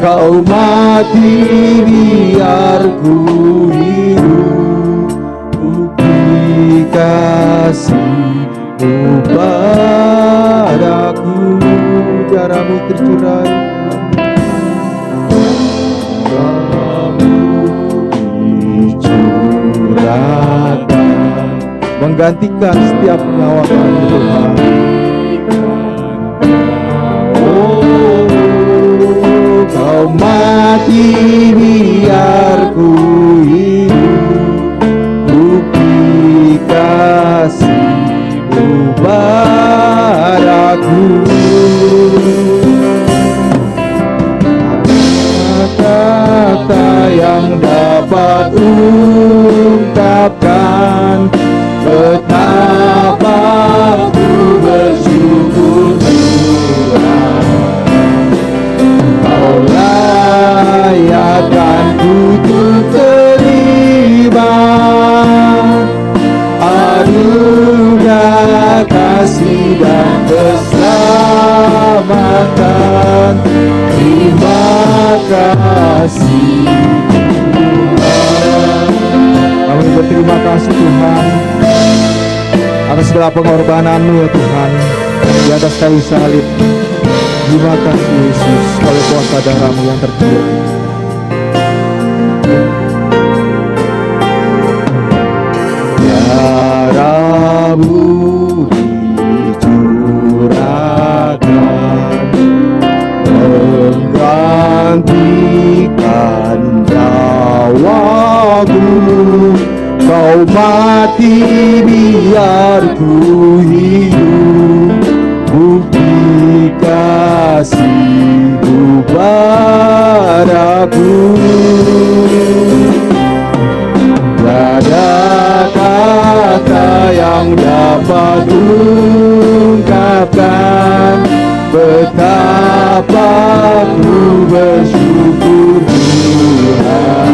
Kau mati biar ku hidup, bukti kasih-Mu padaku. Darah-Mu tercurah, Darah-Mu dicurahkan, menggantikan setiap nyawa kami Tuhan. Kau mati biar ku hidup, bukti kasih-Mu padaku. Kata-kata yang dapat ungkapkan betapa ku bersyukur Tuhan. Kau layakkan ku terima anugerah kasih dan keselamatan. Terima kasih Tuhan. Kami berterima kasih Tuhan atas segala pengorbanan-Mu ya Tuhan di atas kayu salib. Terima kasih Yesus oleh kuasa darah-Mu yang tercurah. Darah-Mu dicurahkan, menggantikan nyawaku. Kau mati biar ku hidup, bukti kasih-Mu padaku. Tiada kata yang dapat ungkapkan betapa ku bersyukur Tuhan.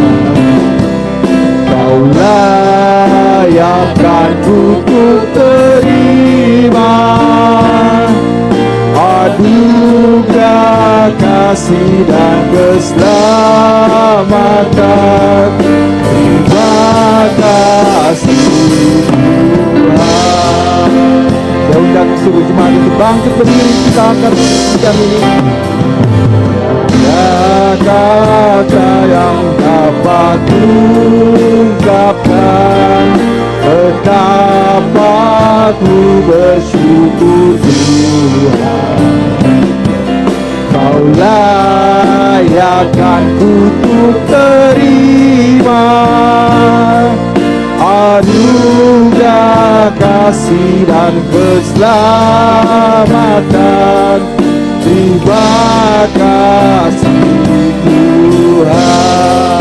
Kau layakkan ku terima anugerah kasih dan keselamatan. Terima kasih Tuhan. Saya undang seluruh jemaat untuk bangkit berdiri, kita akan jam ini. Ada kata yang dapat ungkapkan betapa ku bersyukur Tuhan. Kau layakkan ku terima anugerah kasih dan keselamatan. Terima kasih Tuhan.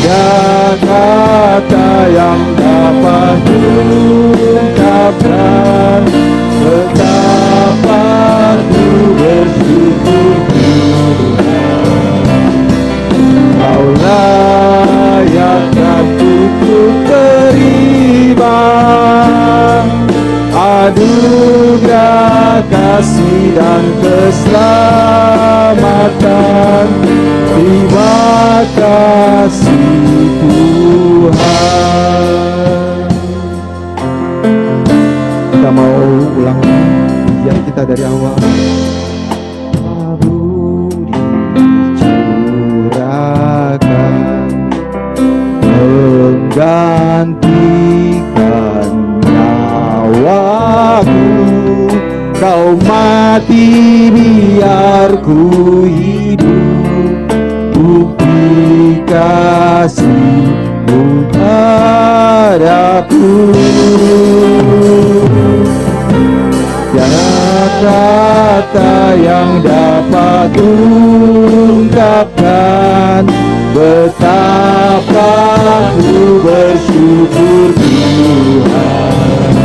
Ada kata yang dapat ungkapkan betapa ku bersyukur Tuhan. Kau layakkan ku terima anugerah kasih dan keselamatan. Terima kasih Tuhan. Kita mau ulang pujian kita dari awal. Dicurahkan, menggantikan nyawaku. Kau mati biar ku hidup, bukti kasih-Mu padaku. Tiada kata yang dapat ungkapkan betapa ku bersyukur Tuhan.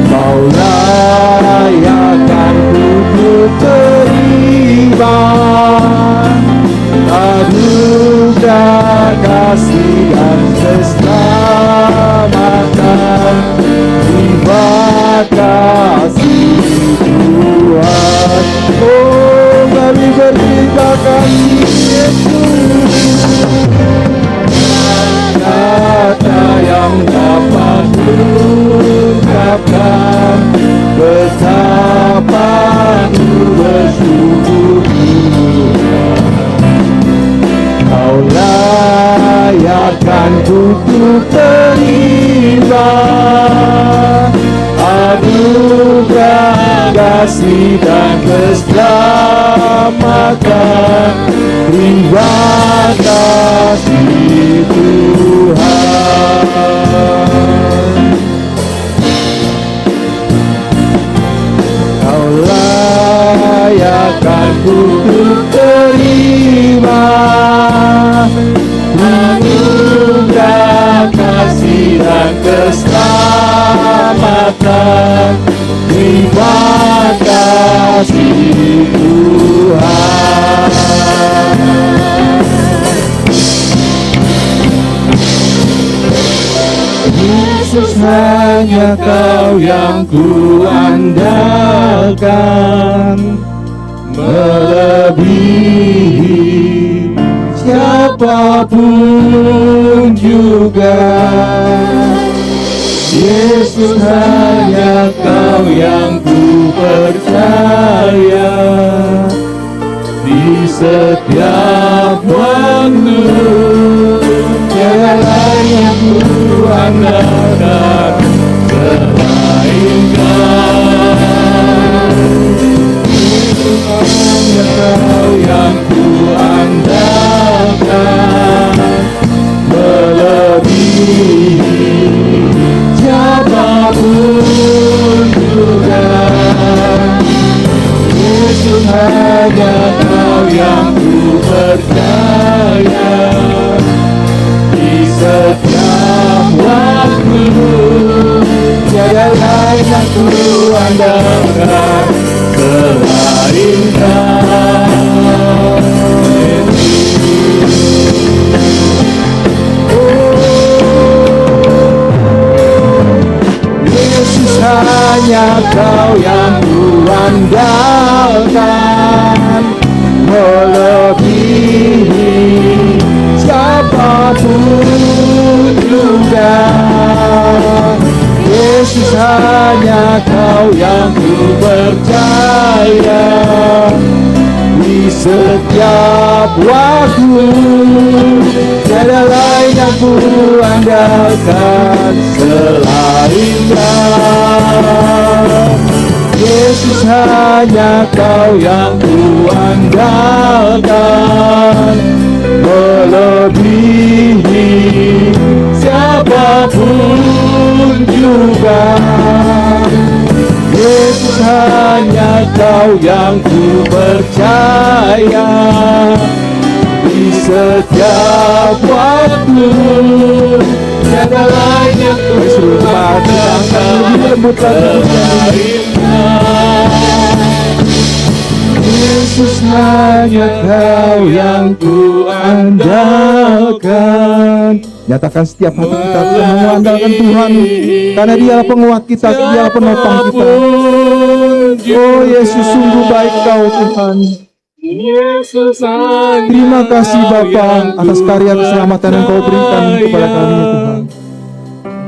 Kau layakkan ku terima anugerah kasih dan keselamatan. Terima kasih berterima kasih Yesus. Kata yang dapat ungkapkan betapa ku bersyukur. Kau layakkan ku terima anugerah kasih dan keselamatan. Terima kasih Tuhan. Kau layakkan ku terima anugerah kasih dan keselamatan. Terima kasih Tuhan. Yesus, hanya Kau yang ku andalkan, melebihi siapapun juga. Yesus, hanya Kau yang ku percaya, di setiap waktu tiada lain yang ku andalkan selain Kau. Hanya Kau yang ku andalkan, melebihi siapapun juga. Yesus, hanya Kau yang ku percaya, di setiap waktu tiada lain yang ku andalkan selain Kau. Yesus, hanya Kau yang ku andalkan, melebihi siapapun juga. Yesus, hanya Kau yang ku percaya, di setiap waktu tiada lain yang ku andalkan selain Kau. Yesus, hanya Kau yang ku andalkan, melebihi siapapun juga. Yesus, hanya Kau yang ku percaya, di setiap waktu tiada lain yang ku andalkan selain Kau. Yesus, hanya Kau yang ku andalkan. Nyatakan setiap hati kita mengandalkan Tuhan, karena Dialah penguat kita, Dialah penopang kita. Oh Yesus, sungguh baik Kau Tuhan. Terima kasih Bapa atas karya keselamatan yang Kau berikan kepada kami Tuhan.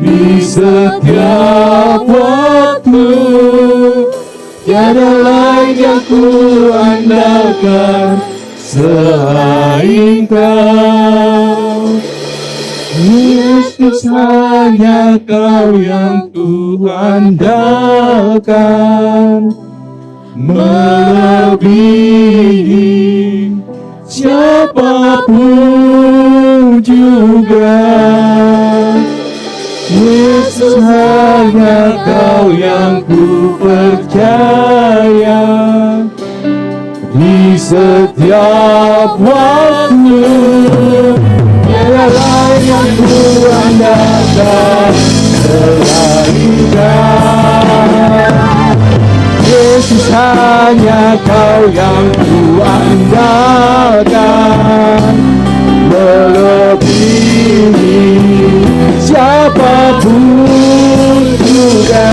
Di setiap waktu tiada lain yang ku andalkan selain Kau. Yesus, hanya Kau yang ku andalkan, melebihi siapapun juga. Yesus, hanya Kau yang ku percaya, di setiap waktu tiada lain yang ku andalkan selain Kau. Yesus, hanya Kau yang ku andalkan, melebihi siapapun juga.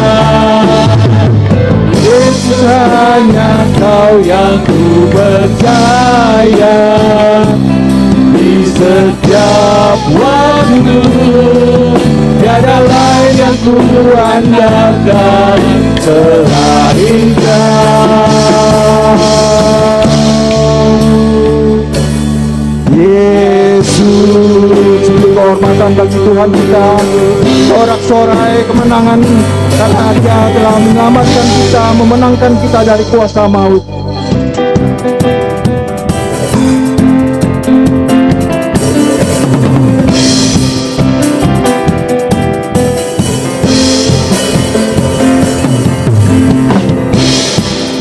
Yesus, hanya Kau yang ku percaya di setiap waktu, tiada lain yang ku andalkan selain Kau. Yesus, kehormatan bagi Tuhan kita, sorak-sorai kemenangan, karena Dia telah menyelamatkan kita, memenangkan kita dari kuasa maut.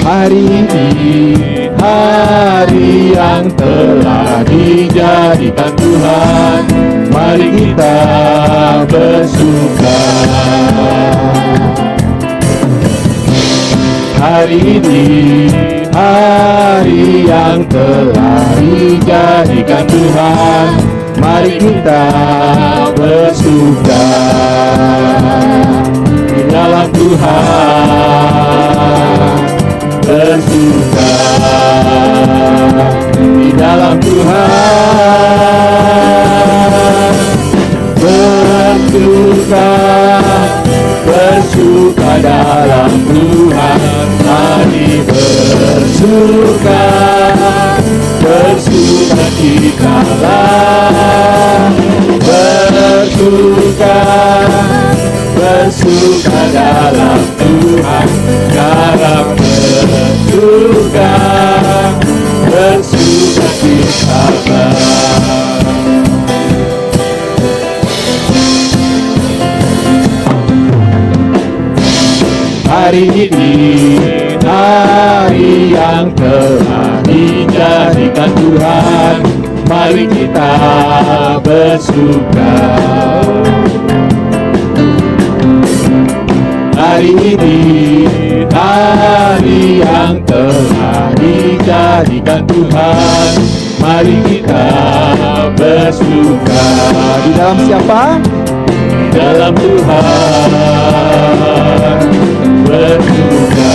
Hari ini hari yang telah dijadikan Tuhan, mari kita bersuka. Hari ini hari yang telah dijadikan Tuhan, mari kita bersuka di dalam Tuhan. Bersuka di dalam Tuhan, bersuka, bersuka dalam Tuhan, mari bersuka, bersuka citalah, bersuka, bersuka dalam Tuhan, dalam bersuka, bersuka citalah. Hari ini hari yang telah dijadikan Tuhan, mari kita bersuka. Hari ini hari yang telah dijadikan Tuhan, mari kita bersuka. Di dalam siapa? Di dalam Tuhan bersuka.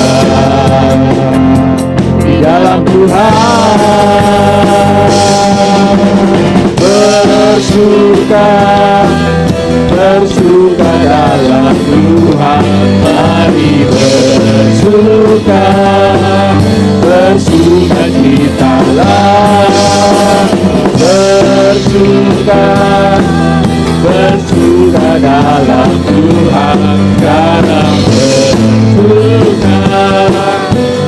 Di dalam Tuhan bersuka, bersuka dalam Tuhan, mari bersuka, bersuka citalah, bersuka, bersuka dalam Tuhan, dalam bersuka,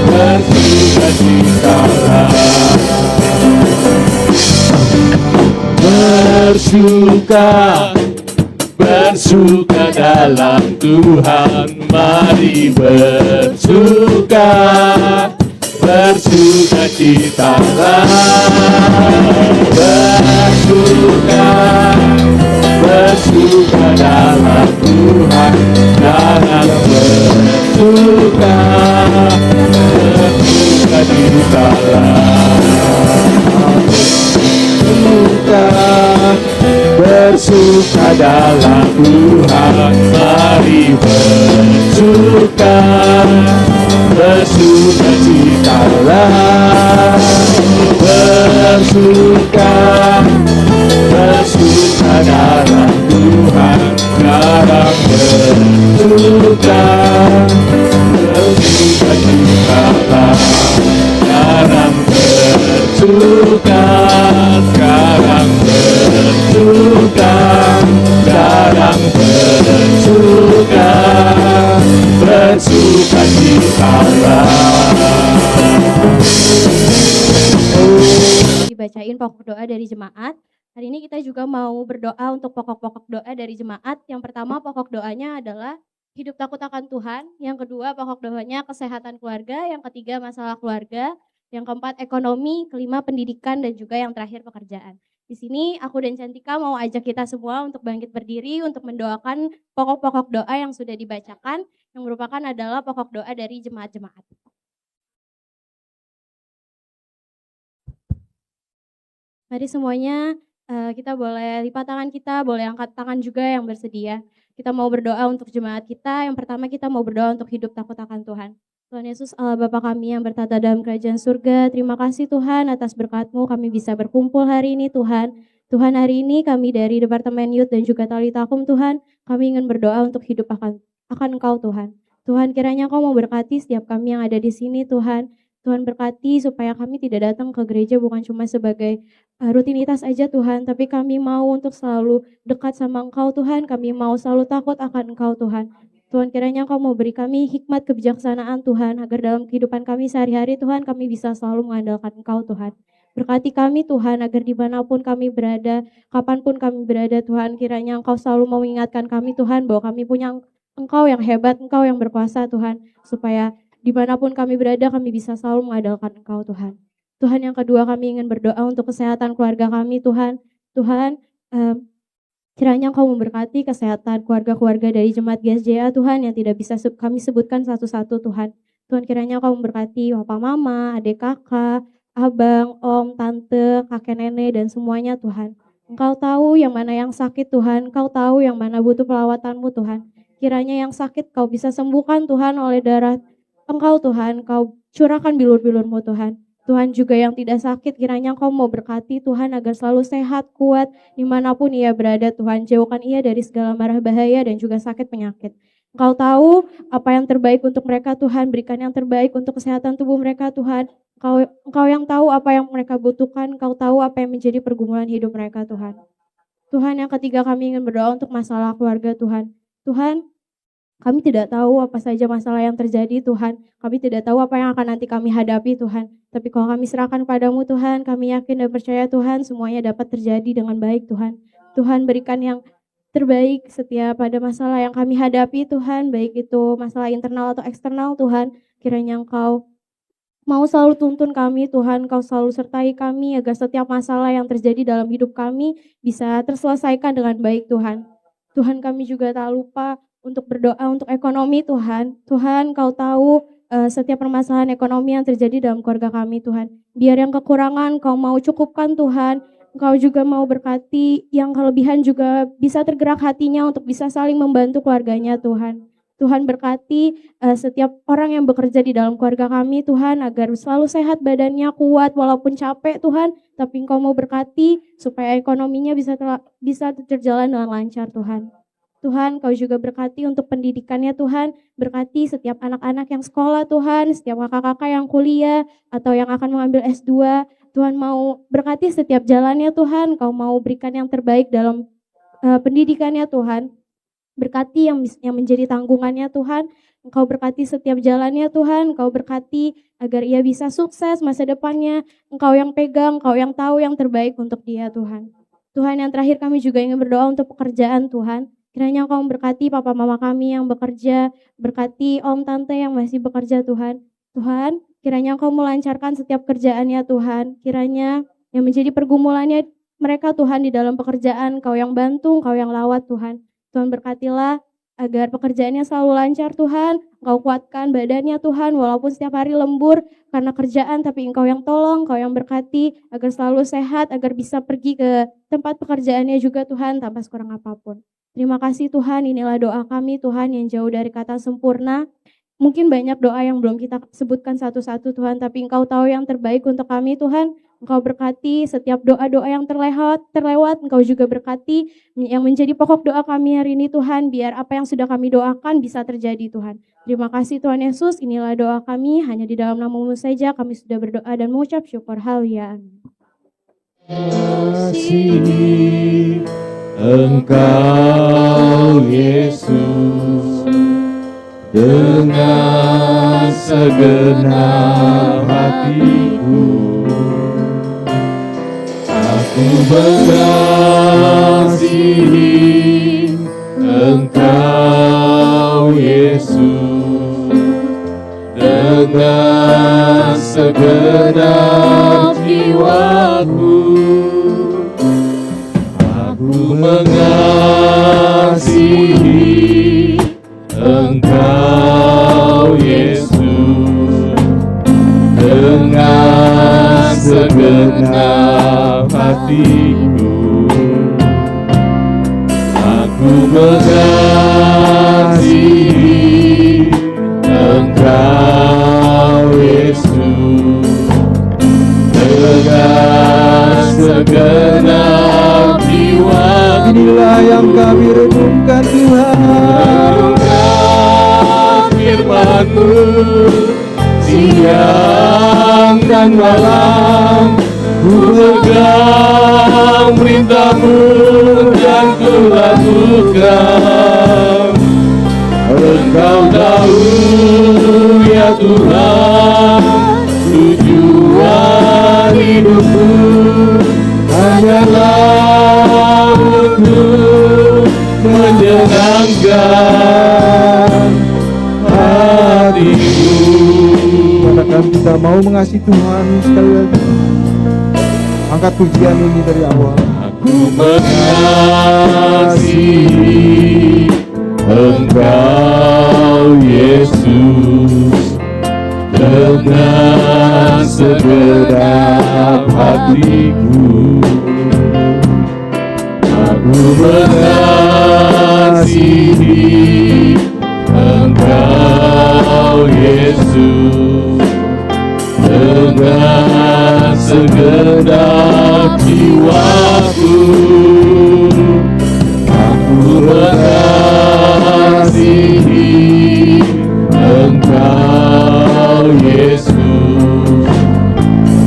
bersuka citalah. Bersuka, bersuka dalam Tuhan, mari bersuka, bersuka citalah, bersuka, bersuka dalam Tuhan, dalam bersuka, bersuka citalah. Bersuka dalam Tuhan, mari bersuka, bersuka citalah, bersuka, bersuka dalam Tuhan, dalam bersuka, bersuka citalah, dalam bersuka, sekarang bersuka, dalam bersuka, bersuka citalah. Dibacain pokok doa dari jemaat. Hari ini kita juga mau berdoa untuk pokok-pokok doa dari jemaat. Yang pertama pokok doanya adalah hidup takut akan Tuhan. Yang kedua pokok doanya kesehatan keluarga. Yang ketiga masalah keluarga. Yang keempat ekonomi. Kelima pendidikan dan juga yang terakhir pekerjaan. Di sini aku dan Cantika mau ajak kita semua untuk bangkit berdiri untuk mendoakan pokok-pokok doa yang sudah dibacakan, yang merupakan adalah pokok doa dari jemaat-jemaat. Mari semuanya kita boleh lipat tangan kita, boleh angkat tangan juga yang bersedia. Kita mau berdoa untuk jemaat kita. Yang pertama kita mau berdoa untuk hidup takut akan Tuhan. Tuhan Yesus, Allah Bapa kami yang bertata dalam kerajaan surga, terima kasih Tuhan atas berkat-Mu kami bisa berkumpul hari ini Tuhan. Tuhan, hari ini kami dari Departemen Youth dan juga Talitakum Tuhan, kami ingin berdoa untuk hidup akan Engkau Tuhan. Tuhan, kiranya Engkau mau berkati setiap kami yang ada di sini Tuhan. Tuhan berkati supaya kami tidak datang ke gereja bukan cuma sebagai rutinitas aja Tuhan, tapi kami mau untuk selalu dekat sama Engkau Tuhan, kami mau selalu takut akan Engkau Tuhan. Tuhan, kiranya Engkau mau beri kami hikmat kebijaksanaan Tuhan, agar dalam kehidupan kami sehari-hari Tuhan, kami bisa selalu mengandalkan Engkau Tuhan. Berkati kami Tuhan, agar dimanapun kami berada, kapanpun kami berada Tuhan, kiranya Engkau selalu mau mengingatkan kami Tuhan, bahwa kami punya Engkau yang hebat, Engkau yang berkuasa Tuhan, supaya dimanapun kami berada, kami bisa selalu mengandalkan Engkau Tuhan. Tuhan, yang kedua kami ingin berdoa untuk kesehatan keluarga kami Tuhan. Tuhan, kiranya Engkau memberkati kesehatan keluarga-keluarga dari Jemaat GSJA Tuhan yang tidak bisa kami sebutkan satu-satu Tuhan. Tuhan, kiranya Engkau memberkati papa mama, adik kakak, abang, om, tante, kakek nenek dan semuanya Tuhan. Engkau tahu yang mana yang sakit Tuhan, Engkau tahu yang mana butuh pelawatanmu Tuhan. Kiranya yang sakit Kau bisa sembuhkan Tuhan oleh darah Engkau Tuhan, Kau curahkan bilur-bilur-Mu Tuhan. Tuhan, juga yang tidak sakit, kiranya Engkau mau berkati Tuhan agar selalu sehat, kuat, dimanapun ia berada Tuhan. Jauhkan ia dari segala mara bahaya dan juga sakit penyakit. Engkau tahu apa yang terbaik untuk mereka Tuhan, berikan yang terbaik untuk kesehatan tubuh mereka Tuhan. Engkau yang tahu apa yang mereka butuhkan, Engkau tahu apa yang menjadi pergumulan hidup mereka Tuhan. Tuhan, yang ketiga kami ingin berdoa untuk masalah keluarga Tuhan. Tuhan, kami tidak tahu apa saja masalah yang terjadi Tuhan. Kami tidak tahu apa yang akan nanti kami hadapi Tuhan. Tapi kalau kami serahkan padamu Tuhan, kami yakin dan percaya Tuhan semuanya dapat terjadi dengan baik Tuhan. Tuhan, berikan yang terbaik setiap pada masalah yang kami hadapi Tuhan. Baik itu masalah internal atau eksternal Tuhan. Kiranya Engkau mau selalu tuntun kami Tuhan. Engkau selalu sertai kami agar setiap masalah yang terjadi dalam hidup kami bisa terselesaikan dengan baik Tuhan. Tuhan, kami juga tak lupa untuk berdoa untuk ekonomi Tuhan. Tuhan, Kau tahu setiap permasalahan ekonomi yang terjadi dalam keluarga kami Tuhan. Biar yang kekurangan Kau mau cukupkan Tuhan. Engkau juga mau berkati yang kelebihan juga bisa tergerak hatinya untuk bisa saling membantu keluarganya Tuhan. Tuhan, berkati setiap orang yang bekerja di dalam keluarga kami Tuhan, agar selalu sehat badannya, kuat walaupun capek Tuhan. Tapi Engkau mau berkati supaya ekonominya bisa terjalan dengan lancar Tuhan. Tuhan, Kau juga berkati untuk pendidikannya Tuhan, berkati setiap anak-anak yang sekolah Tuhan, setiap kakak-kakak yang kuliah atau yang akan mengambil S2. Tuhan mau berkati setiap jalannya Tuhan, Kau mau berikan yang terbaik dalam pendidikannya Tuhan. Berkati yang menjadi tanggungannya Tuhan, Engkau berkati setiap jalannya Tuhan, Engkau berkati agar ia bisa sukses masa depannya. Engkau yang pegang, Engkau yang tahu yang terbaik untuk dia Tuhan. Tuhan, yang terakhir kami juga ingin berdoa untuk pekerjaan Tuhan. Kiranya Engkau memberkati papa mama kami yang bekerja, berkati om tante yang masih bekerja Tuhan. Tuhan, kiranya Engkau melancarkan setiap kerjaannya Tuhan. Kiranya yang menjadi pergumulannya mereka Tuhan di dalam pekerjaan, Engkau yang bantu, Engkau yang lawat Tuhan. Tuhan, berkatilah agar pekerjaannya selalu lancar Tuhan. Engkau kuatkan badannya Tuhan, walaupun setiap hari lembur karena kerjaan, tapi Engkau yang tolong, Engkau yang berkati agar selalu sehat, agar bisa pergi ke tempat pekerjaannya juga Tuhan tanpa kurang apapun. Terima kasih Tuhan, inilah doa kami Tuhan yang jauh dari kata sempurna. Mungkin banyak doa yang belum kita sebutkan satu-satu Tuhan, tapi Engkau tahu yang terbaik untuk kami Tuhan. Engkau berkati setiap doa-doa yang terlewat, Engkau juga berkati yang menjadi pokok doa kami hari ini Tuhan, biar apa yang sudah kami doakan bisa terjadi Tuhan. Terima kasih Tuhan Yesus, inilah doa kami, hanya di dalam nama-Mu saja kami sudah berdoa dan mengucap syukur. Haleluya. Kasih Engkau Yesus dengan segenap hatiku, aku mengasihi Engkau Yesus dengan segenap jiwaku. Aku mengasihi Engkau Yesus dengan segenap hatiku. Aku mengasihi Engkau yang kami renungkan Tuhan. Firman-Mu siang dan malam, ku pegang perintah-Mu dan ku lakukan. Engkau tahu ya Tuhan, tujuan hidupku hanyalah untuk menyenangkan hatimu. Katakan kita mau mengasihi Tuhan sekali lagi. Angkat pujian ini dari awal. Aku mengasihi Engkau Yesus dengan segenap hatiku. Aku mengasihi Engkau Yesus dengan segenap jiwaku. Aku mengasihi Engkau Yesus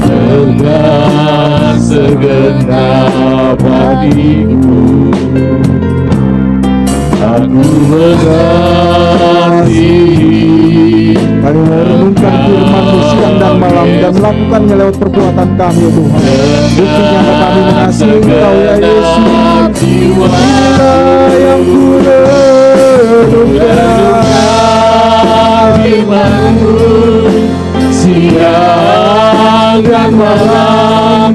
dengan segenap hatiku. Aku mengasihi Kami mau renungkan firman-Mu siang dan malam dan melakukannya lewat perbuatan kami ya Tuhan. Bukti nyata kami mengasihi Engkau ya Yesus. Inilah yang ku renungkan. firman-Mu siang dan malam,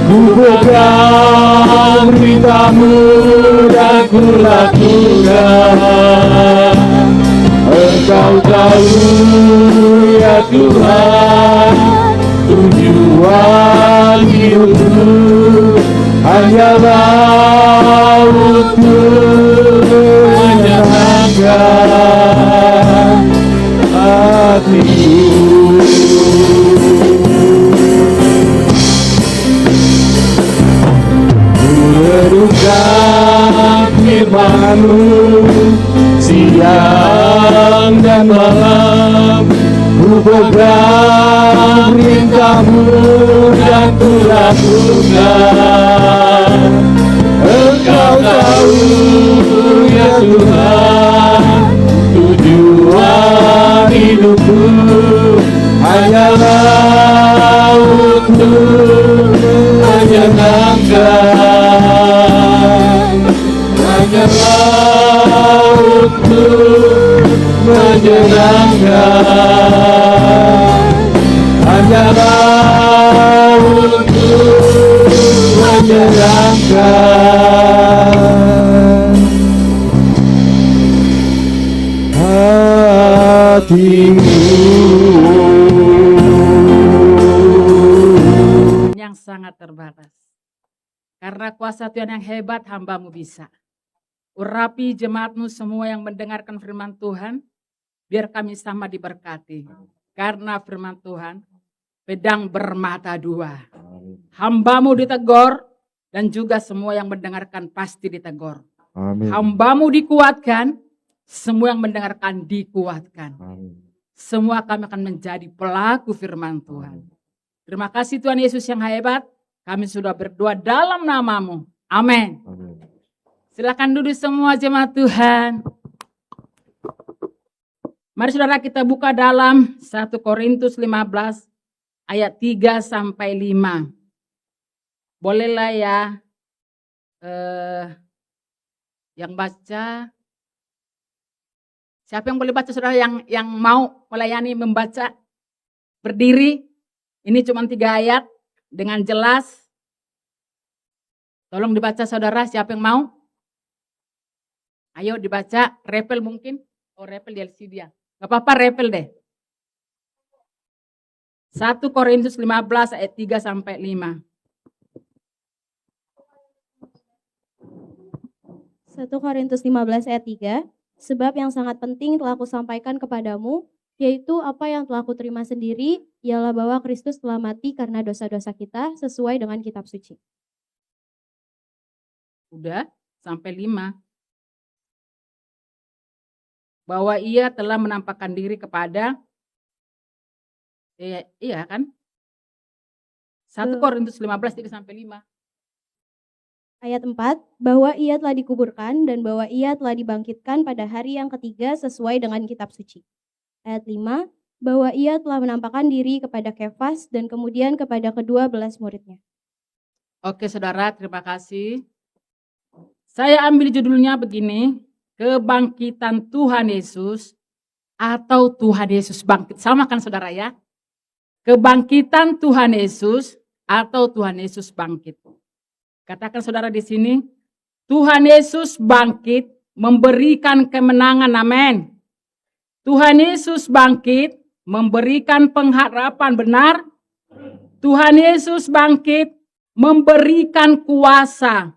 ku pegang perintah-Mu dan ku lakukan. Engkau tahu ya Tuhan, tujuan hidupku hanyalah untuk menyenangkan hatimu. Merenungkan firman-Mu siang dan malam, ku pegang perintah-Mu dan ku lakukan. Engkau tahu ya Tuhan, tujuan hidupku hanyalah untuk menyenangkan, hanyalah untuk menyenangkan, hanyalah untuk menyenangkan hatimu. Yang sangat terbatas. Karena kuasa Tuhan yang hebat, hamba-Mu bisa. Urapi jemaat-Mu semua yang mendengarkan firman Tuhan, biar kami sama diberkati. Karena firman Tuhan, pedang bermata dua. Hamba-Mu ditegur, dan juga semua yang mendengarkan pasti ditegur. Amin. Hamba-Mu dikuatkan, semua yang mendengarkan dikuatkan. Amin. Semua kami akan menjadi pelaku firman Tuhan. Terima kasih Tuhan Yesus yang hebat. Kami sudah berdoa dalam nama-Mu. Amin. Amin. Silakan duduk semua jemaat Tuhan. Mari saudara kita buka dalam 1 Korintus 15 ayat 3 sampai 5. Bolehlah ya yang baca. Siapa yang boleh baca saudara yang mau melayani membaca? Berdiri. Ini cuma 3 ayat dengan jelas. Tolong dibaca saudara, siapa yang mau? Ayo dibaca, repel mungkin. Oh repel di LCD ya. Gak apa-apa repel deh. 1 Korintus 15 ayat 3 sampai 5. 1 Korintus 15 ayat 3. Sebab yang sangat penting telah aku sampaikan kepadamu, yaitu apa yang telah aku terima sendiri, ialah bahwa Kristus telah mati karena dosa-dosa kita sesuai dengan kitab suci. Udah? sampai 5. Bahwa ia telah menampakkan diri kepada, iya kan? 1 Korintus 15 3 sampai 5. Ayat 4, bahwa ia telah dikuburkan dan bahwa ia telah dibangkitkan pada hari yang ketiga sesuai dengan kitab suci. Ayat 5, bahwa ia telah menampakkan diri kepada Kefas dan kemudian kepada ke-12 muridnya. Oke saudara, terima kasih. Saya ambil judulnya begini, kebangkitan Tuhan Yesus atau Tuhan Yesus bangkit. Sama kan saudara ya? Kebangkitan Tuhan Yesus atau Tuhan Yesus bangkit. Katakan saudara di sini, Tuhan Yesus bangkit memberikan kemenangan, amin. Tuhan Yesus bangkit memberikan pengharapan, benar. Tuhan Yesus bangkit memberikan kuasa.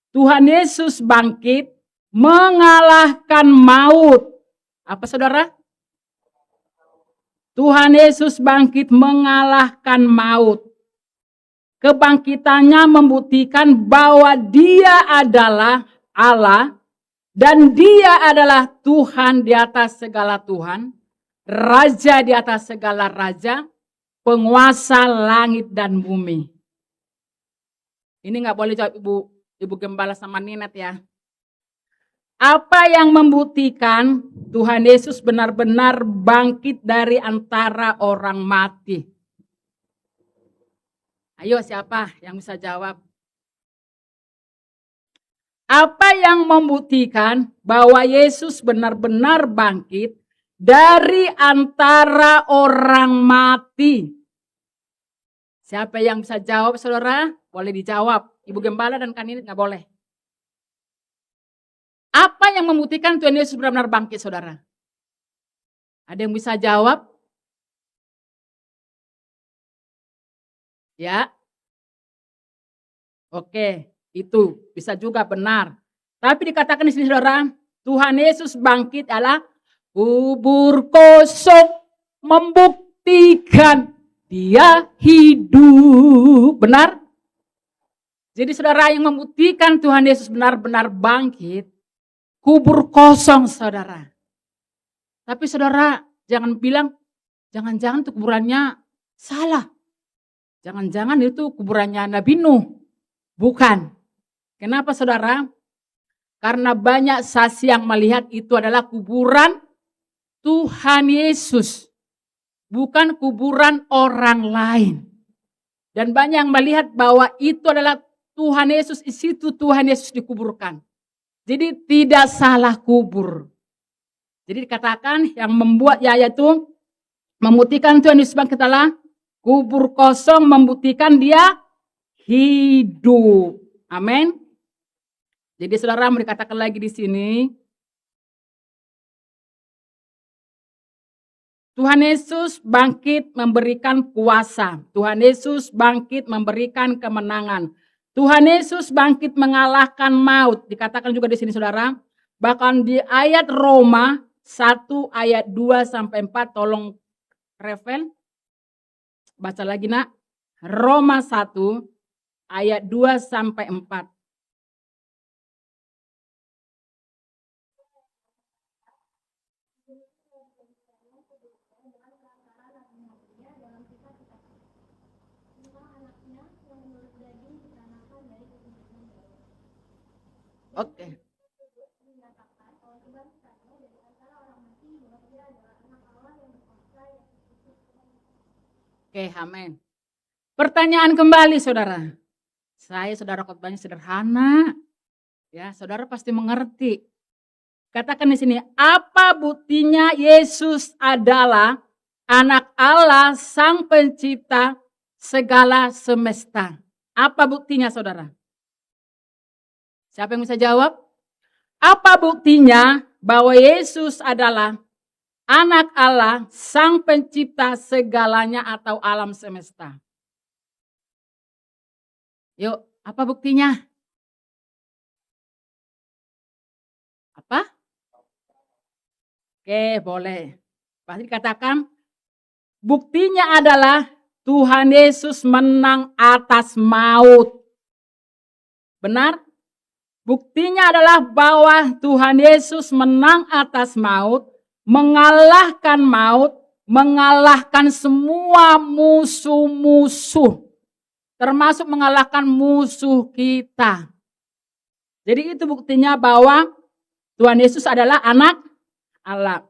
Tuhan Yesus bangkit mengalahkan maut. Apa saudara? Tuhan Yesus bangkit mengalahkan maut. Kebangkitannya membuktikan bahwa Dia adalah Allah dan Dia adalah Tuhan di atas segala Tuhan, Raja di atas segala raja, penguasa langit dan bumi. Ini nggak boleh jawab Ibu Gembala sama Ninet ya. Apa yang membuktikan Tuhan Yesus benar-benar bangkit dari antara orang mati? Ayo siapa yang bisa jawab? Apa yang membuktikan bahwa Yesus benar-benar bangkit dari antara orang mati? Siapa yang bisa jawab saudara? Boleh dijawab. Ibu Gembala dan Kanini nggak boleh. Apa yang membuktikan Tuhan Yesus benar-benar bangkit saudara? Ada yang bisa jawab? Ya, oke, itu bisa juga benar. Tapi dikatakan di sini saudara, Tuhan Yesus bangkit adalah kubur kosong membuktikan Dia hidup, benar? Jadi saudara yang membuktikan Tuhan Yesus benar-benar bangkit, kubur kosong saudara. Tapi saudara jangan bilang, jangan-jangan itu kuburannya salah. Jangan-jangan itu kuburannya Nabi Nuh. Bukan. Kenapa saudara? Karena banyak saksi yang melihat itu adalah kuburan Tuhan Yesus. Bukan kuburan orang lain. Dan banyak yang melihat bahwa itu adalah Tuhan Yesus, di situ Tuhan Yesus dikuburkan. Jadi tidak salah kubur. Jadi dikatakan yang membuat yaitu membuktikan Tuhan Yesus bangkit adalah kubur kosong membuktikan Dia hidup. Amin. Jadi saudara mau dikatakan lagi di sini, Tuhan Yesus bangkit memberikan kuasa. Tuhan Yesus bangkit memberikan kemenangan. Tuhan Yesus bangkit mengalahkan maut. Dikatakan juga di sini saudara. Bahkan di ayat Roma 1 ayat 2 sampai 4 tolong refer. Baca lagi nak. Roma 1 ayat 2 sampai 4. Oke. Oke, amin. Pertanyaan kembali saudara. Saya saudara khotbahnya sederhana. Ya, saudara pasti mengerti. Katakan di sini, apa buktinya Yesus adalah anak Allah, Sang Pencipta segala semesta? Apa buktinya saudara? Siapa yang bisa jawab? Apa buktinya bahwa Yesus adalah anak Allah, Sang Pencipta segalanya atau alam semesta? Yuk, apa buktinya? Apa? Oke, boleh. Pasti dikatakan buktinya adalah Tuhan Yesus menang atas maut. Benar? Buktinya adalah bahwa Tuhan Yesus menang atas maut, mengalahkan maut, mengalahkan semua musuh-musuh, termasuk mengalahkan musuh kita. Jadi itu buktinya bahwa Tuhan Yesus adalah anak Allah.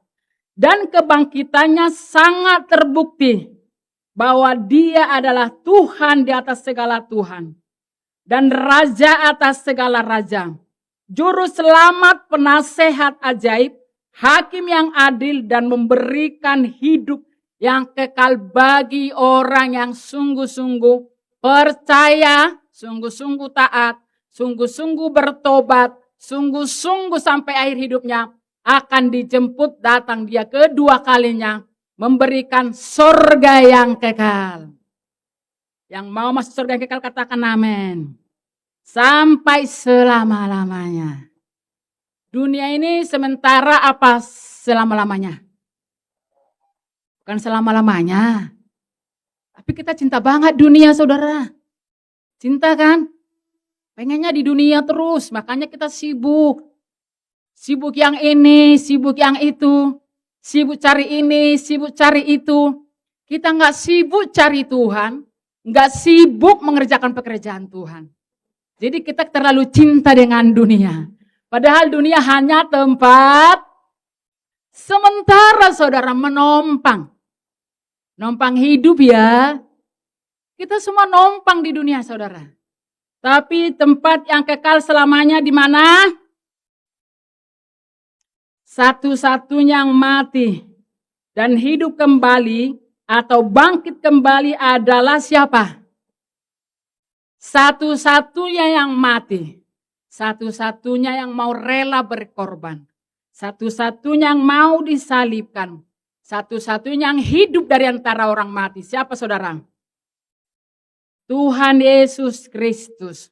Dan kebangkitannya sangat terbukti bahwa dia adalah Tuhan di atas segala Tuhan. Dan Raja atas segala Raja. Juru selamat, penasehat ajaib, hakim yang adil dan memberikan hidup yang kekal bagi orang yang sungguh-sungguh percaya, sungguh-sungguh taat, sungguh-sungguh bertobat, sungguh-sungguh sampai akhir hidupnya akan dijemput datang dia kedua kalinya memberikan surga yang kekal. Yang mau masuk surga yang kekal katakan amin. Sampai selama-lamanya. Dunia ini sementara apa selama-lamanya? Bukan selama-lamanya. Tapi kita cinta banget dunia, saudara. Cinta kan? Pengennya di dunia terus, makanya kita sibuk. Sibuk yang ini, sibuk yang itu. Sibuk cari ini, sibuk cari itu. Kita nggak sibuk cari Tuhan. Nggak sibuk mengerjakan pekerjaan Tuhan. Jadi kita terlalu cinta dengan dunia. Padahal dunia hanya tempat sementara, saudara, menompang. Nompang hidup ya. Kita semua nompang di dunia, saudara. Tapi tempat yang kekal selamanya di mana? Satu-satunya yang mati dan hidup kembali atau bangkit kembali adalah siapa? Satu-satunya yang mati. Satu-satunya yang mau rela berkorban. Satu-satunya yang mau disalibkan. Satu-satunya yang hidup dari antara orang mati. Siapa, saudara? Tuhan Yesus Kristus.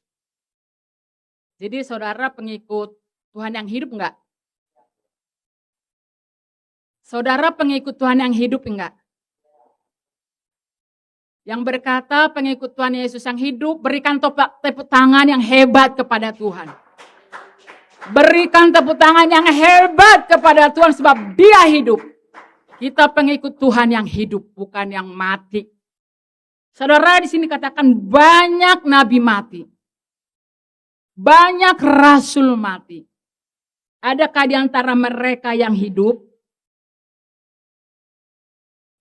Jadi saudara pengikut Tuhan yang hidup enggak? Saudara pengikut Tuhan yang hidup enggak? Yang berkata pengikut Tuhan Yesus yang hidup, berikan tepuk tangan yang hebat kepada Tuhan. Berikan tepuk tangan yang hebat kepada Tuhan sebab dia hidup. Kita pengikut Tuhan yang hidup, bukan yang mati. Saudara, di sini katakan banyak nabi mati. Banyak rasul mati. Adakah di antara mereka yang hidup?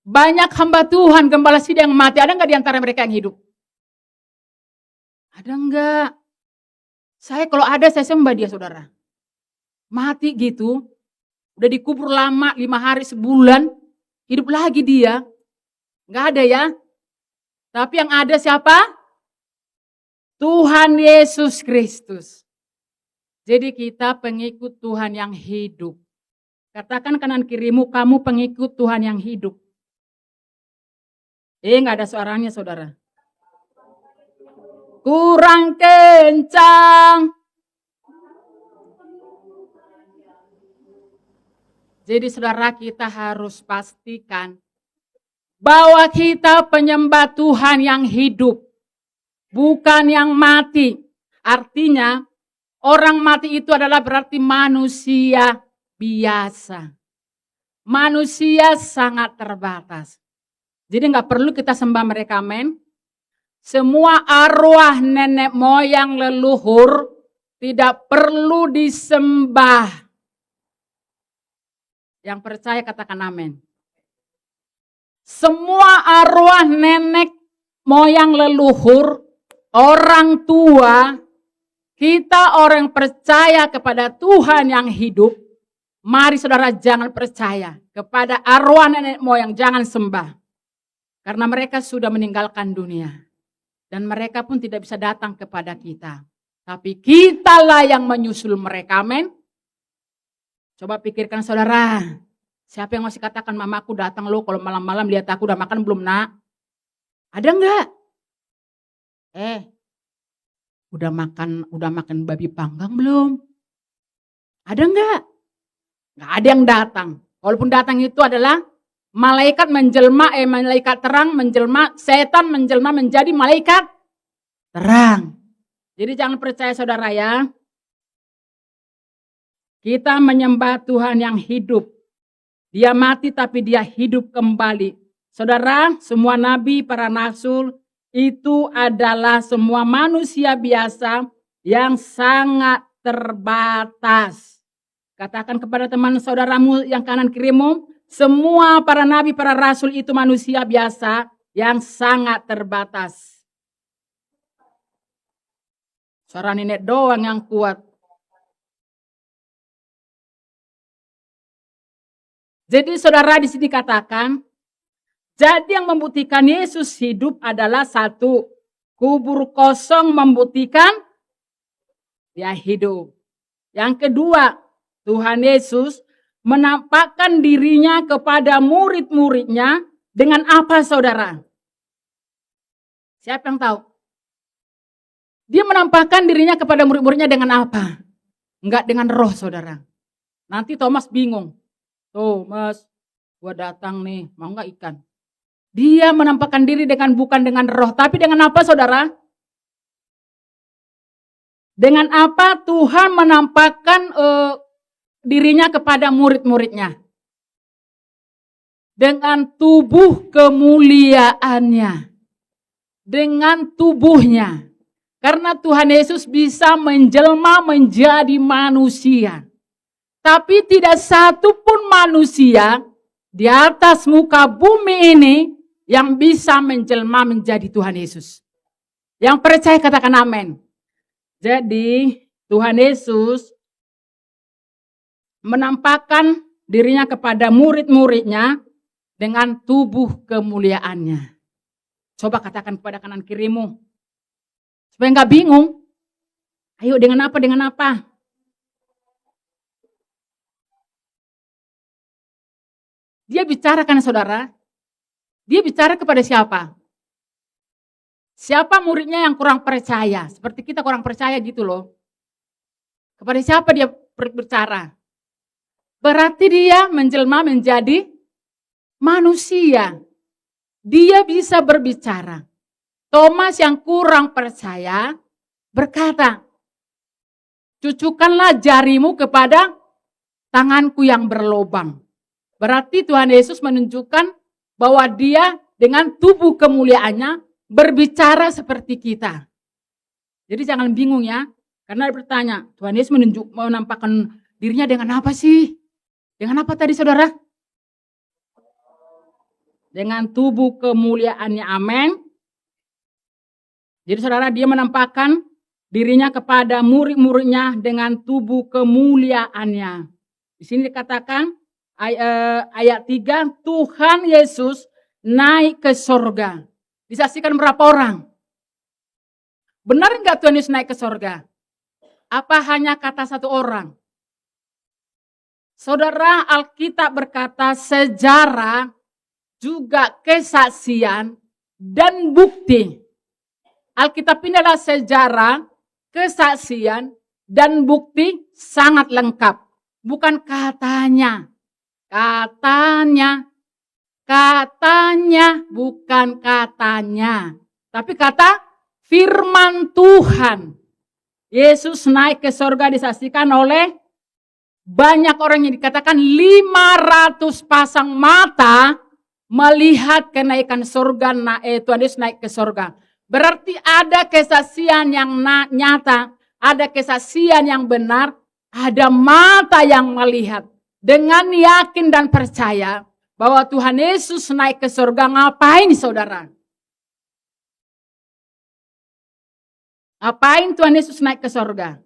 Banyak hamba Tuhan, gembala sidang yang mati. Ada enggak di antara mereka yang hidup? Ada enggak? Saya kalau ada, saya sembah dia, saudara. Mati gitu. Udah dikubur lama, 5 hari, sebulan. Hidup lagi dia. Enggak ada ya. Tapi yang ada siapa? Tuhan Yesus Kristus. Jadi kita pengikut Tuhan yang hidup. Katakan kanan kirimu, kamu pengikut Tuhan yang hidup. Enggak ada suaranya, saudara. Kurang kencang. Jadi saudara, kita harus pastikan bahwa kita penyembah Tuhan yang hidup, bukan yang mati. Artinya, orang mati itu adalah berarti manusia biasa. Manusia sangat terbatas. Jadi nggak perlu kita sembah mereka, men. Semua arwah nenek moyang leluhur tidak perlu disembah. Yang percaya katakan amin. Semua arwah nenek moyang leluhur, orang tua, kita orang percaya kepada Tuhan yang hidup. Mari saudara jangan percaya kepada arwah nenek moyang, jangan sembah. Karena mereka sudah meninggalkan dunia. Dan mereka pun tidak bisa datang kepada kita. Tapi kitalah yang menyusul mereka, amin. Coba pikirkan saudara. Siapa yang masih katakan mamaku datang lo kalau malam-malam lihat aku udah makan belum nak? Ada enggak? Udah makan babi panggang belum? Ada enggak? Enggak ada yang datang. Walaupun datang itu adalah malaikat menjelma, malaikat terang menjelma, setan menjelma menjadi malaikat terang. Jadi jangan percaya saudara ya. Kita menyembah Tuhan yang hidup. Dia mati tapi dia hidup kembali. Saudara, semua nabi, para rasul itu adalah semua manusia biasa yang sangat terbatas. Katakan kepada teman saudaramu yang kanan kirimu, semua para nabi, para rasul itu manusia biasa yang sangat terbatas. Suara nenek doang yang kuat. Jadi saudara di sini katakan, jadi yang membuktikan Yesus hidup adalah satu, kubur kosong membuktikan dia hidup. Yang kedua, Tuhan Yesus menampakkan dirinya kepada murid-muridnya dengan apa saudara? Siapa yang tahu? Dia menampakkan dirinya kepada murid-muridnya dengan apa? Enggak dengan roh saudara. Nanti Thomas bingung. Tuh mas, gua datang nih, mau nggak ikan? Dia menampakkan diri bukan dengan roh, tapi dengan apa saudara? Dengan apa Tuhan menampakkan dirinya kepada murid-muridnya? Dengan tubuh kemuliaannya. Dengan tubuhnya. Karena Tuhan Yesus bisa menjelma menjadi manusia. Tapi tidak satu pun manusia di atas muka bumi ini yang bisa menjelma menjadi Tuhan Yesus. Yang percaya katakan amin. Jadi Tuhan Yesus menampakkan dirinya kepada murid-muridnya dengan tubuh kemuliaannya. Coba katakan kepada kanan kirimu. Supaya nggak bingung. Ayo dengan apa, dengan apa? Dia bicara kan saudara? Dia bicara kepada siapa? Siapa muridnya yang kurang percaya? Seperti kita kurang percaya gitu loh. Kepada siapa dia berbicara? Berarti dia menjelma menjadi manusia. Dia bisa berbicara. Thomas yang kurang percaya berkata, cucukkanlah jarimu kepada tanganku yang berlobang. Berarti Tuhan Yesus menunjukkan bahwa dia dengan tubuh kemuliaannya berbicara seperti kita. Jadi jangan bingung ya. Karena bertanya, Tuhan Yesus menampakkan dirinya dengan apa sih? Dengan apa tadi saudara? Dengan tubuh kemuliaannya, amin. Jadi saudara, dia menampakkan dirinya kepada murid-muridnya dengan tubuh kemuliaannya. Di sini dikatakan, ayat 3, Tuhan Yesus naik ke sorga. Disaksikan berapa orang? Benar enggak Tuhan Yesus naik ke sorga? Apa hanya kata satu orang? Saudara, Alkitab berkata sejarah, juga kesaksian, dan bukti. Alkitab ini adalah sejarah, kesaksian, dan bukti sangat lengkap. Bukan katanya. Katanya, bukan katanya. Tapi kata firman Tuhan. Yesus naik ke surga disaksikan oleh banyak orang yang dikatakan 500 pasang mata melihat kenaikan surga. Tuhan Yesus naik ke surga. Berarti ada kesaksian yang nyata, ada kesaksian yang benar, ada mata yang melihat. Dengan yakin dan percaya bahwa Tuhan Yesus naik ke surga, ngapain saudara? Ngapain Tuhan Yesus naik ke surga?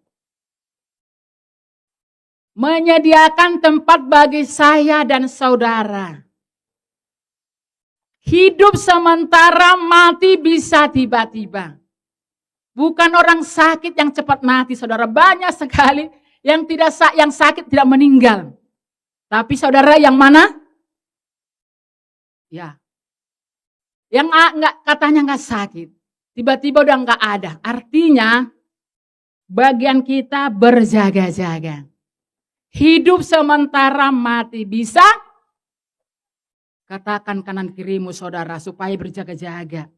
Menyediakan tempat bagi saya dan saudara. Hidup sementara, mati bisa tiba-tiba. Bukan orang sakit yang cepat mati, saudara. Banyak sekali yang sakit tidak meninggal. Tapi saudara yang mana? Ya. Yang katanya nggak sakit. Tiba-tiba udah nggak ada. Artinya bagian kita berjaga-jaga. Hidup sementara, mati bisa. Katakan kanan kirimu saudara supaya berjaga-jaga.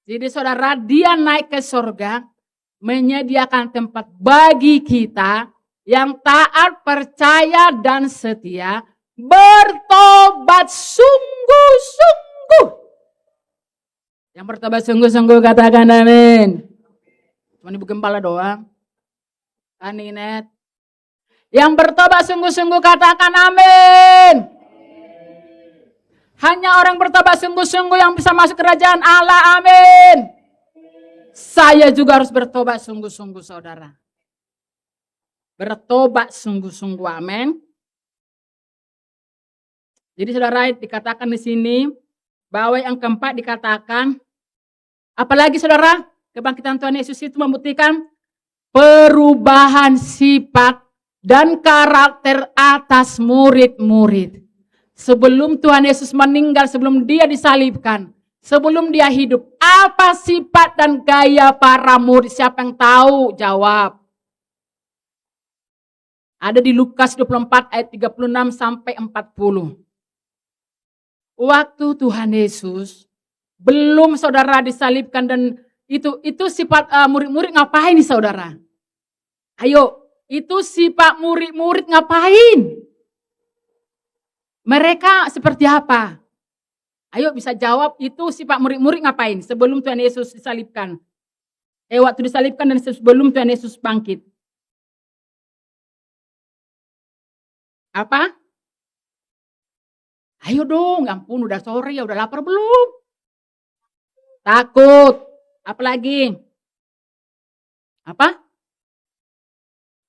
Jadi saudara, dia naik ke surga menyediakan tempat bagi kita yang taat, percaya, dan setia bertobat sungguh-sungguh. Yang bertobat sungguh-sungguh katakan amin. Cuma ibu gembala doang. Aninet. Yang bertobat sungguh-sungguh katakan amin. Hanya orang bertobat sungguh-sungguh yang bisa masuk kerajaan Allah, amin. Saya juga harus bertobat sungguh-sungguh, saudara. Bertobat sungguh-sungguh, amin. Jadi saudara, dikatakan di sini bahwa yang keempat dikatakan, apalagi saudara, kebangkitan Tuhan Yesus itu membuktikan perubahan sifat dan karakter atas murid-murid. Sebelum Tuhan Yesus meninggal, sebelum dia disalibkan, sebelum dia hidup, apa sifat dan gaya para murid? Siapa yang tahu? Jawab. Ada di Lukas 24 ayat 36 sampai 40. Waktu Tuhan Yesus belum saudara disalibkan dan itu sifat murid-murid ngapain nih saudara? Ayo, itu sifat murid-murid ngapain? Mereka seperti apa? Ayo bisa jawab, itu sifat murid-murid ngapain sebelum Tuhan Yesus disalibkan? Waktu disalibkan dan sebelum Tuhan Yesus bangkit. Apa? Ayo dong, ampun udah sore ya, udah lapar belum? Takut. Apalagi? Apa?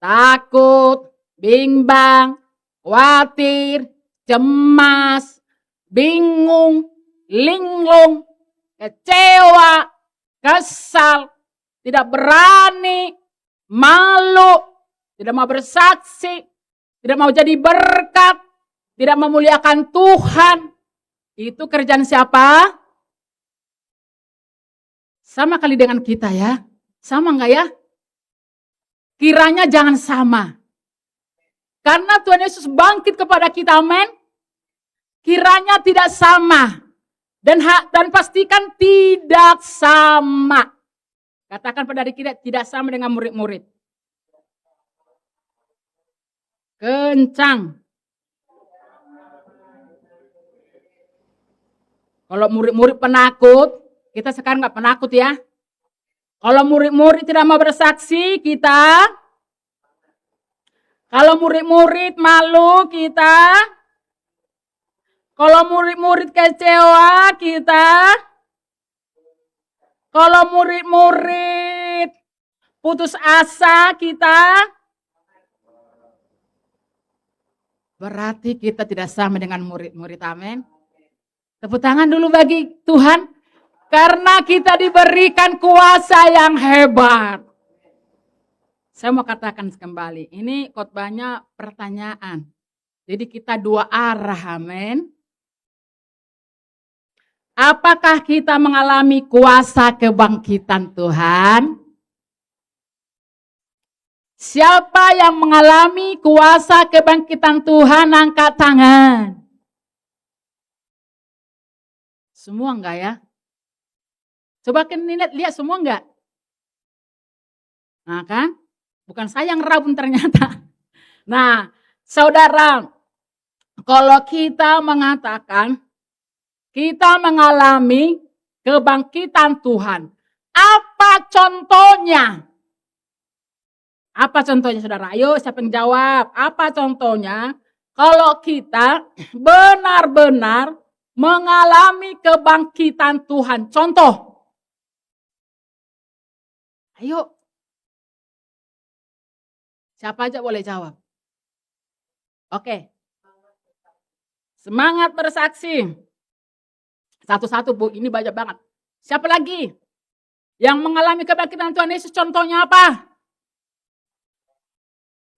Takut, bimbang, khawatir, cemas, bingung, linglung, kecewa, kesal, tidak berani, malu, tidak mau bersaksi, tidak mau jadi berkat, tidak memuliakan Tuhan. Itu kerjaan siapa? Sama kali dengan kita ya. Sama enggak ya? Kiranya jangan sama. Karena Tuhan Yesus bangkit kepada kita, amin. Kiranya tidak sama. Dan pastikan tidak sama. Katakan pada diri kita, tidak sama dengan murid-murid. Kencang. Kalau murid-murid penakut, kita sekarang nggak penakut ya. Kalau murid-murid tidak mau bersaksi, kita. Kalau murid-murid malu, kita. Kalau murid-murid kecewa, kita. Kalau murid-murid putus asa, kita. Berarti kita tidak sama dengan murid-murid, amin. Tepuk tangan dulu bagi Tuhan. Karena kita diberikan kuasa yang hebat. Saya mau katakan kembali, ini khotbahnya pertanyaan. Jadi kita dua arah, amin. Apakah kita mengalami kuasa kebangkitan Tuhan? Siapa yang mengalami kuasa kebangkitan Tuhan, angkat tangan. Semua enggak ya? Coba lihat semua enggak? Nah kan? Bukan saya yang rabun ternyata. Nah, saudara, kalau kita mengatakan kita mengalami kebangkitan Tuhan, apa contohnya? Apa contohnya saudara? Ayo siapa yang jawab? Apa contohnya? Kalau kita benar-benar mengalami kebangkitan Tuhan. Contoh. Ayo. Siapa aja boleh jawab. Oke. Semangat bersaksi. Satu-satu Bu, ini banyak banget. Siapa lagi? Yang mengalami kebangkitan Tuhan Yesus contohnya apa?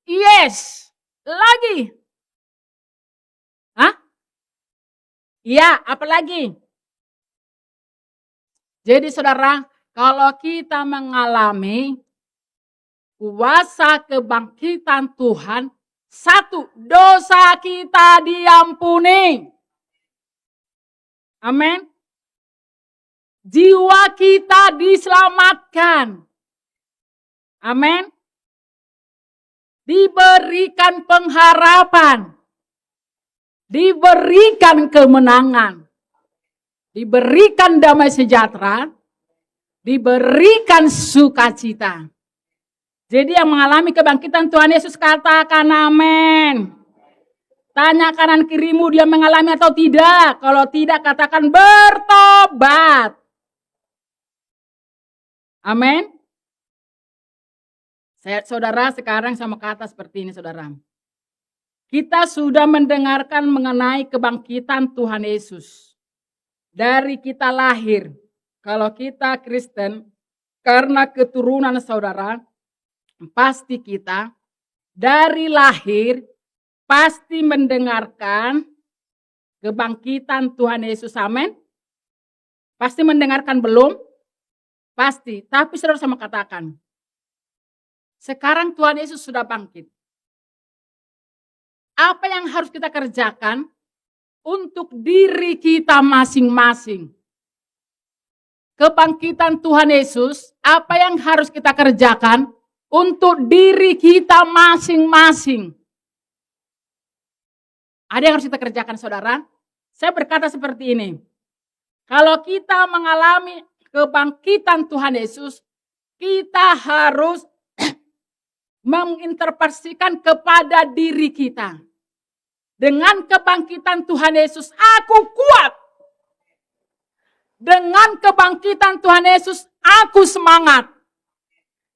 Yes. Lagi. Hah? Iya, apa lagi? Jadi saudara, kalau kita mengalami kuasa kebangkitan Tuhan, satu, dosa kita diampuni. Amin. Jiwa kita diselamatkan. Amin. Diberikan pengharapan. Diberikan kemenangan. Diberikan damai sejahtera. Diberikan sukacita. Jadi yang mengalami kebangkitan Tuhan Yesus katakan amin. Tanya kanan kirimu dia mengalami atau tidak. Kalau tidak katakan bertobat. Amin. Saudara sekarang sama kata seperti ini saudara. Kita sudah mendengarkan mengenai kebangkitan Tuhan Yesus. Dari kita lahir. Kalau kita Kristen. Karena keturunan saudara. Pasti kita dari lahir. Pasti mendengarkan kebangkitan Tuhan Yesus. Amin. Pasti mendengarkan belum? Pasti. Tapi saudara sama katakan. Sekarang Tuhan Yesus sudah bangkit. Apa yang harus kita kerjakan untuk diri kita masing-masing? Kebangkitan Tuhan Yesus, apa yang harus kita kerjakan untuk diri kita masing-masing? Ada yang harus kita kerjakan saudara? Saya berkata seperti ini. Kalau kita mengalami kebangkitan Tuhan Yesus, kita harus menginterpretasikan kepada diri kita. Dengan kebangkitan Tuhan Yesus, aku kuat. Dengan kebangkitan Tuhan Yesus, aku semangat.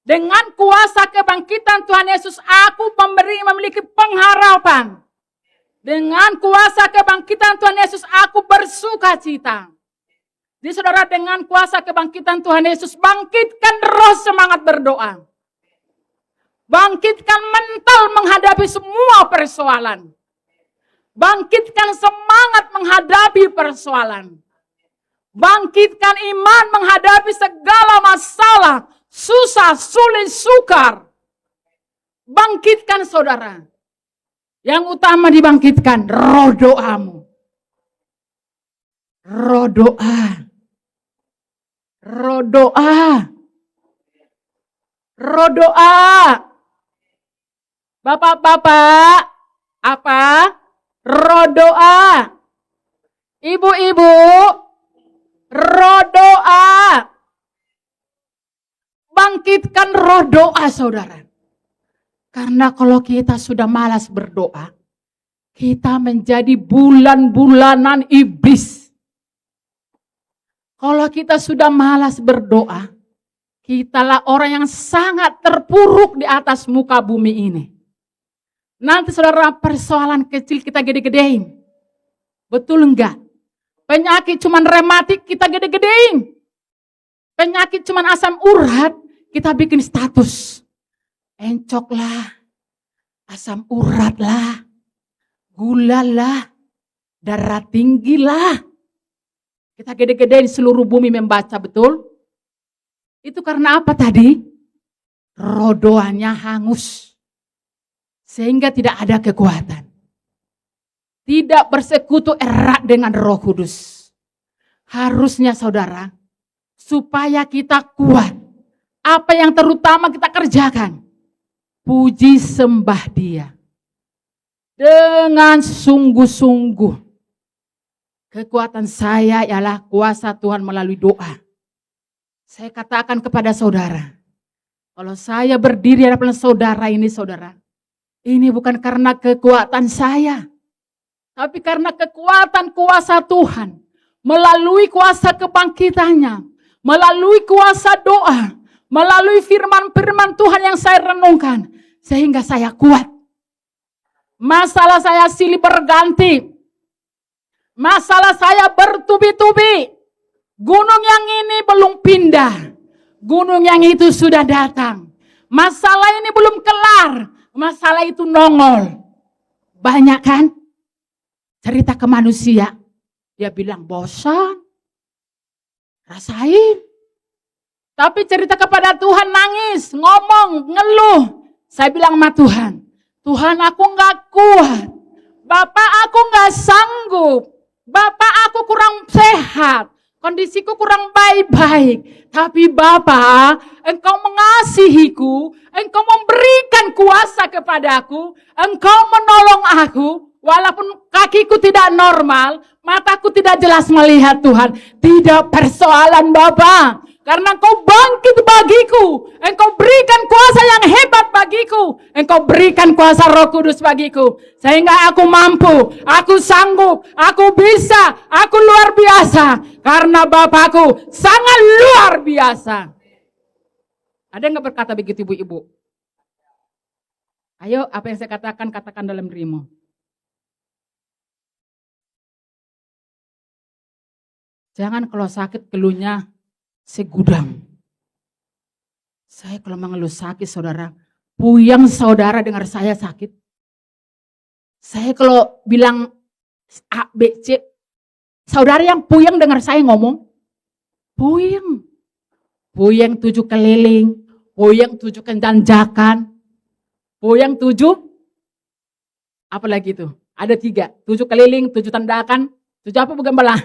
Dengan kuasa kebangkitan Tuhan Yesus, aku memiliki pengharapan. Dengan kuasa kebangkitan Tuhan Yesus, aku bersuka cita. Jadi saudara, dengan kuasa kebangkitan Tuhan Yesus, bangkitkan roh semangat berdoa. Bangkitkan mental menghadapi semua persoalan. Bangkitkan semangat menghadapi persoalan. Bangkitkan iman menghadapi segala masalah, susah, sulit, sukar. Bangkitkan saudara. Yang utama dibangkitkan roh doamu. Roh doa. Roh doa. Roh doa. Bapak-bapak, apa? Roh doa. Ibu-ibu, roh doa. Bangkitkan roh doa saudara. Karena kalau kita sudah malas berdoa, kita menjadi bulan-bulanan iblis. Kalau kita sudah malas berdoa, kitalah orang yang sangat terpuruk di atas muka bumi ini. Nanti saudara persoalan kecil kita gede-gedein. Betul enggak? Penyakit cuman rematik kita gede-gedein. Penyakit cuman asam urat kita bikin status. Encok lah, asam urat lah, gula lah, darah tinggi lah. Kita gede-gedein seluruh bumi membaca, betul? Itu karena apa tadi? Roh doanya hangus. Sehingga tidak ada kekuatan. Tidak bersekutu erat dengan Roh Kudus. Harusnya saudara, supaya kita kuat. Apa yang terutama kita kerjakan? Puji sembah Dia. Dengan sungguh-sungguh. Kekuatan saya ialah kuasa Tuhan melalui doa. Saya katakan kepada saudara. Kalau saya berdiri di hadapan saudara ini saudara. Ini bukan karena kekuatan saya. Tapi karena kekuatan kuasa Tuhan. Melalui kuasa kebangkitannya. Melalui kuasa doa. Melalui firman-firman Tuhan yang saya renungkan. Sehingga saya kuat. Masalah saya silih berganti. Masalah saya bertubi-tubi. Gunung yang ini belum pindah. Gunung yang itu sudah datang. Masalah ini belum kelar. Masalah itu nongol. Banyak kan? Cerita ke manusia. Dia bilang bosan. Rasain. Tapi cerita kepada Tuhan nangis. Ngomong, ngeluh. Saya bilang sama Tuhan. Tuhan aku gak kuat. Bapak aku gak sanggup. Bapak aku kurang sehat. Kondisiku kurang baik-baik. Tapi Bapa, Engkau mengasihiku, Engkau memberikan kuasa kepadaku, Engkau menolong aku, walaupun kakiku tidak normal, mataku tidak jelas melihat Tuhan. Tidak persoalan Bapa. Karena Engkau bangkit bagiku, Engkau berikan kuasa yang hebat bagiku, Engkau berikan kuasa Roh Kudus bagiku, sehingga aku mampu, aku sanggup, aku bisa, aku luar biasa, karena Bapakku sangat luar biasa. Ada yang nggak berkata begitu ibu-ibu? Ayo, apa yang saya katakan, katakan dalam dirimu. Jangan kalau sakit keluhnya segudang. Saya kalau mengeluh sakit saudara, puyeng saudara dengar saya sakit. Saya kalau bilang A, B, C, saudara yang puyeng dengar saya ngomong, puyeng. Puyeng 7 keliling, puyeng 7 tanjakan, puyeng 7, apa lagi itu? Ada 3, 7 keliling, 7 tandakan, 7 apa bukan belah?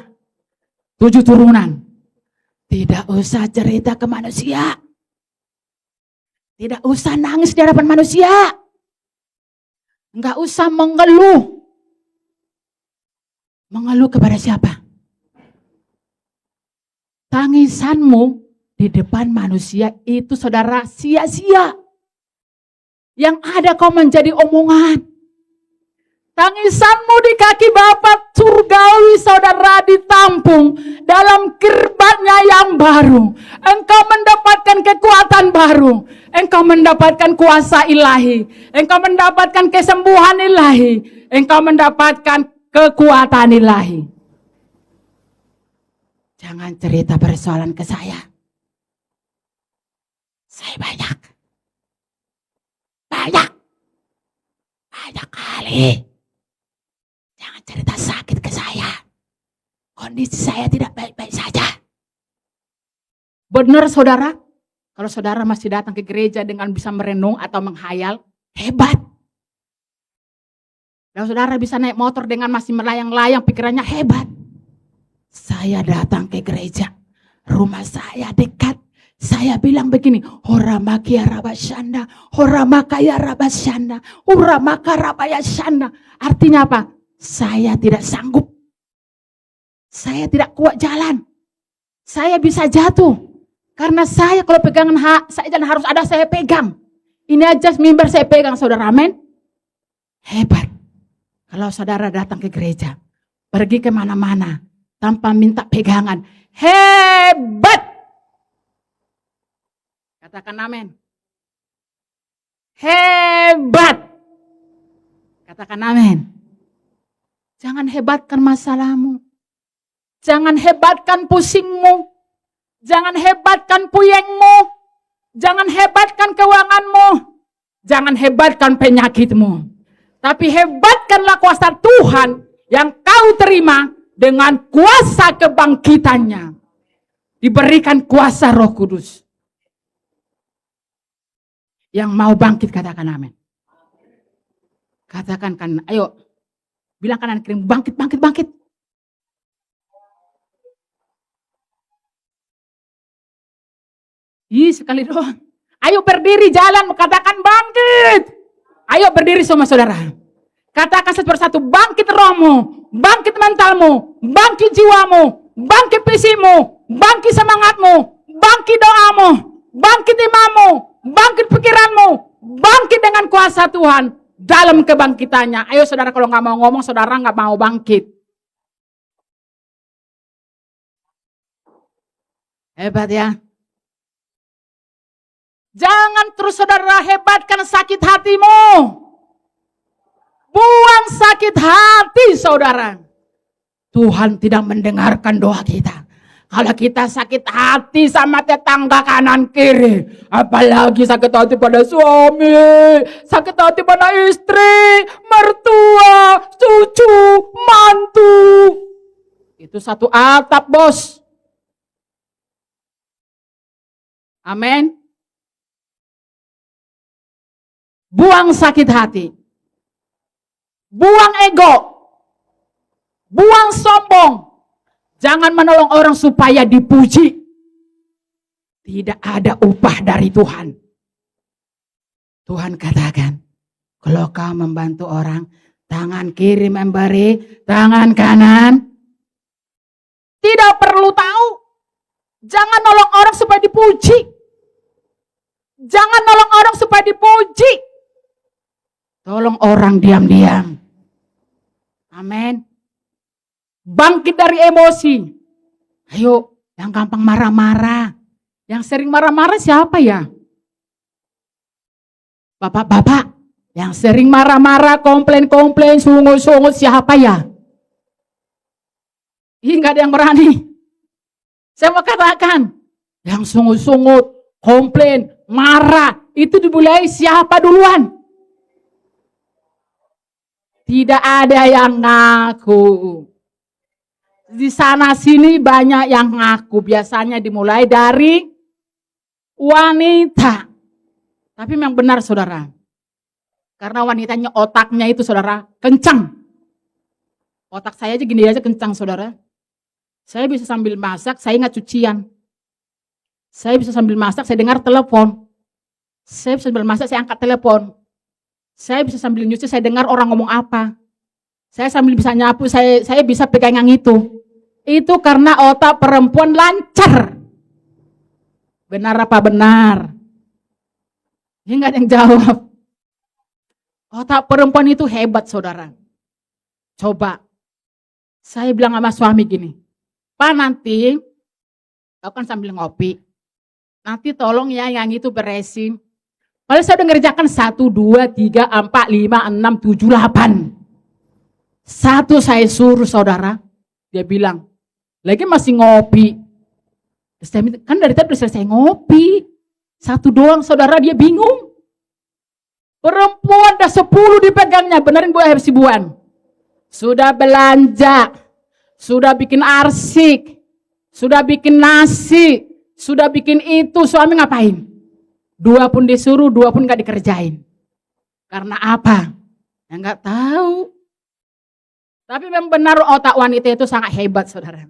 7 turunan. Tidak usah cerita ke manusia. Tidak usah nangis di hadapan manusia. Enggak usah mengeluh. Mengeluh kepada siapa? Tangisanmu di depan manusia itu saudara sia-sia. Yang ada kau menjadi omongan. Tangisanmu di kaki Bapa surgawi saudara ditampung dalam kirbatnya yang baru. Engkau mendapatkan kekuatan baru. Engkau mendapatkan kuasa ilahi. Engkau mendapatkan kesembuhan ilahi. Engkau mendapatkan kekuatan ilahi. Jangan cerita persoalan ke saya. Saya banyak. Banyak kali. Jangan cerita sakit ke saya. Kondisi saya tidak baik-baik saja. Benar saudara? Kalau saudara masih datang ke gereja dengan bisa merenung atau menghayal, hebat. Kalau saudara bisa naik motor dengan masih melayang-layang, pikirannya hebat. Saya datang ke gereja, rumah saya dekat. Saya bilang begini, horamaki rabashanda, horamakaya rabashanda, uramaka rabayashanda. Artinya apa? Saya tidak sanggup. Saya tidak kuat jalan. Saya bisa jatuh. Karena saya kalau pegangan saya jangan harus ada saya pegang. Ini aja mimbar saya pegang saudara, amin. Hebat. Kalau saudara datang ke gereja, pergi kemana-mana tanpa minta pegangan. Hebat. Katakan amin. Hebat. Katakan amin. Jangan hebatkan masalahmu. Jangan hebatkan pusingmu. Jangan hebatkan puyengmu. Jangan hebatkan keuanganmu. Jangan hebatkan penyakitmu. Tapi hebatkanlah kuasa Tuhan yang kau terima dengan kuasa kebangkitannya. Diberikan kuasa Roh Kudus. Yang mau bangkit katakan amin. Katakan kan, ayo. Bilang kanan kiri, bangkit, bangkit, bangkit. Ih, sekali doang. Ayo berdiri jalan, katakan bangkit. Ayo berdiri semua saudara. Katakan satu persatu, bangkit rohmu, bangkit mentalmu, bangkit jiwamu, bangkit visimu, bangkit semangatmu, bangkit doamu, bangkit imanmu, bangkit pikiranmu, bangkit dengan kuasa Tuhan. Dalam kebangkitannya. Ayo saudara kalau nggak mau ngomong, saudara nggak mau bangkit. Hebat ya. Jangan terus saudara hebatkan sakit hatimu. Buang sakit hati saudara. Tuhan tidak mendengarkan doa kita. Kalau kita sakit hati sama tetangga kanan kiri, apalagi sakit hati pada suami, sakit hati pada istri, mertua, cucu, mantu. Itu satu atap, bos. Amin. Buang sakit hati. Buang ego. Buang sombong. Jangan menolong orang supaya dipuji. Tidak ada upah dari Tuhan. Tuhan katakan, kalau kau membantu orang, tangan kiri memberi, tangan kanan tidak perlu tahu. Jangan nolong orang supaya dipuji. Jangan nolong orang supaya dipuji. Tolong orang diam-diam. Amin. Bangkit dari emosi. Ayo, yang gampang marah-marah. Yang sering marah-marah siapa ya? Bapak-bapak, yang sering marah-marah, komplain-komplain, sungut-sungut siapa ya? Ih, nggak ada yang berani. Saya mau katakan, yang sungut-sungut, komplain, marah, itu dimulai siapa duluan? Tidak ada yang ngaku. Di sana sini banyak yang ngaku. Biasanya dimulai dari wanita. Tapi memang benar saudara. Karena wanitanya otaknya itu saudara kencang. Otak saya aja gini aja kencang saudara. Saya bisa sambil masak, saya ingat cucian. Saya bisa sambil masak, saya dengar telepon. Saya bisa sambil masak, saya angkat telepon. Saya bisa sambil nyuci, saya dengar orang ngomong apa. Saya sambil bisa nyapu, saya bisa pegang yang itu. Itu karena otak perempuan lancar. Benar apa benar? Ini nggak ada yang jawab. Otak perempuan itu hebat saudara. Coba. Saya bilang sama suami gini. Pak nanti, aku kan sambil ngopi. Nanti tolong ya yang itu beresin. Kalau saya udah ngerjakan 1, 2, 3, 4, 5, 6, 7, 8. Satu saya suruh saudara. Dia bilang, lagi masih ngopi. Kan dari tadi udah selesai ngopi. 1 doang saudara, dia bingung. Perempuan dah 10 dipegangnya, benerin Bu Hepsibuan. Sudah belanja, sudah bikin arsik, sudah bikin nasi, sudah bikin itu, suami ngapain? 2 pun disuruh, 2 pun gak dikerjain. Karena apa? Ya gak tahu. Tapi memang benar otak wanita itu sangat hebat saudara.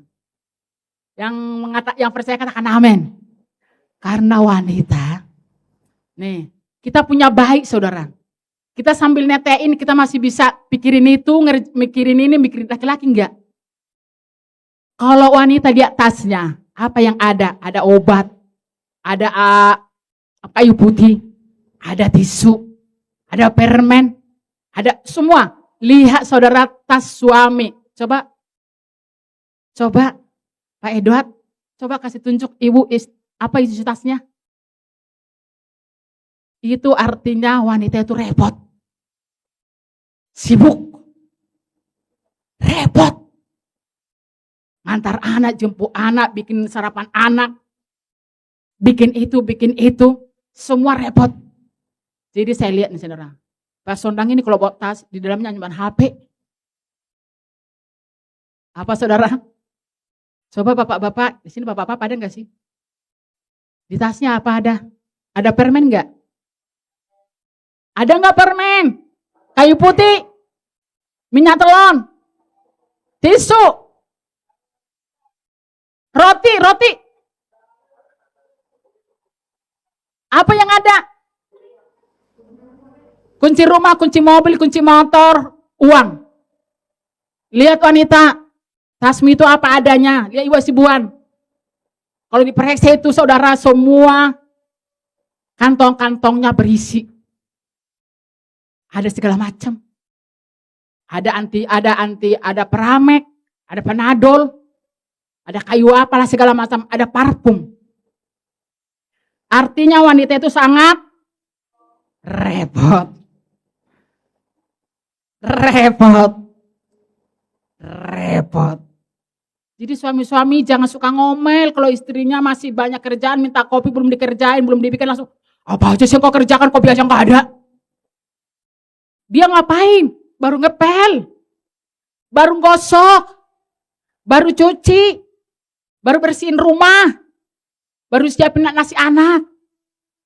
Yang percaya katakan amin. Karena wanita, nih kita punya baik saudara. Kita sambil netein kita masih bisa pikirin itu, mikirin ini, mikirin laki-laki enggak. Kalau wanita di atasnya, apa yang ada? Ada obat, ada kayu putih, ada tisu, ada permen, ada semua. Lihat saudara tas suami. Coba Pak Edward, coba kasih tunjuk ibu apa isi tasnya. Itu artinya wanita itu repot. Sibuk. Repot. Ngantar anak, jemput anak, bikin sarapan anak. Bikin itu. Semua repot. Jadi saya lihat nih saudara. Pas Sondang ini kalau bawa tas, di dalamnya cuma HP. Apa saudara? Coba bapak-bapak, di sini bapak-bapak ada nggak sih? Di tasnya apa ada? Ada permen nggak? Ada nggak permen? Kayu putih? Minyak telon? Tisu? Roti? Apa yang ada? Kunci rumah, kunci mobil, kunci motor, uang. Lihat wanita, tasmi itu apa adanya. Lihat Ibu Hepsibuan. Kalau diperiksa itu saudara semua kantong-kantongnya berisi. Ada segala macam. Ada Pramek, ada Panadol, ada kayu apalah segala macam, ada parfum. Artinya wanita itu sangat repot. Jadi suami-suami jangan suka ngomel kalau istrinya masih banyak kerjaan, minta kopi belum dikerjain, belum dibikin langsung, apa aja sih yang kau kerjakan, kopi aja nggak ada. Dia ngapain? Baru ngepel, baru gosok, baru cuci, baru bersihin rumah, baru siapin nasi anak.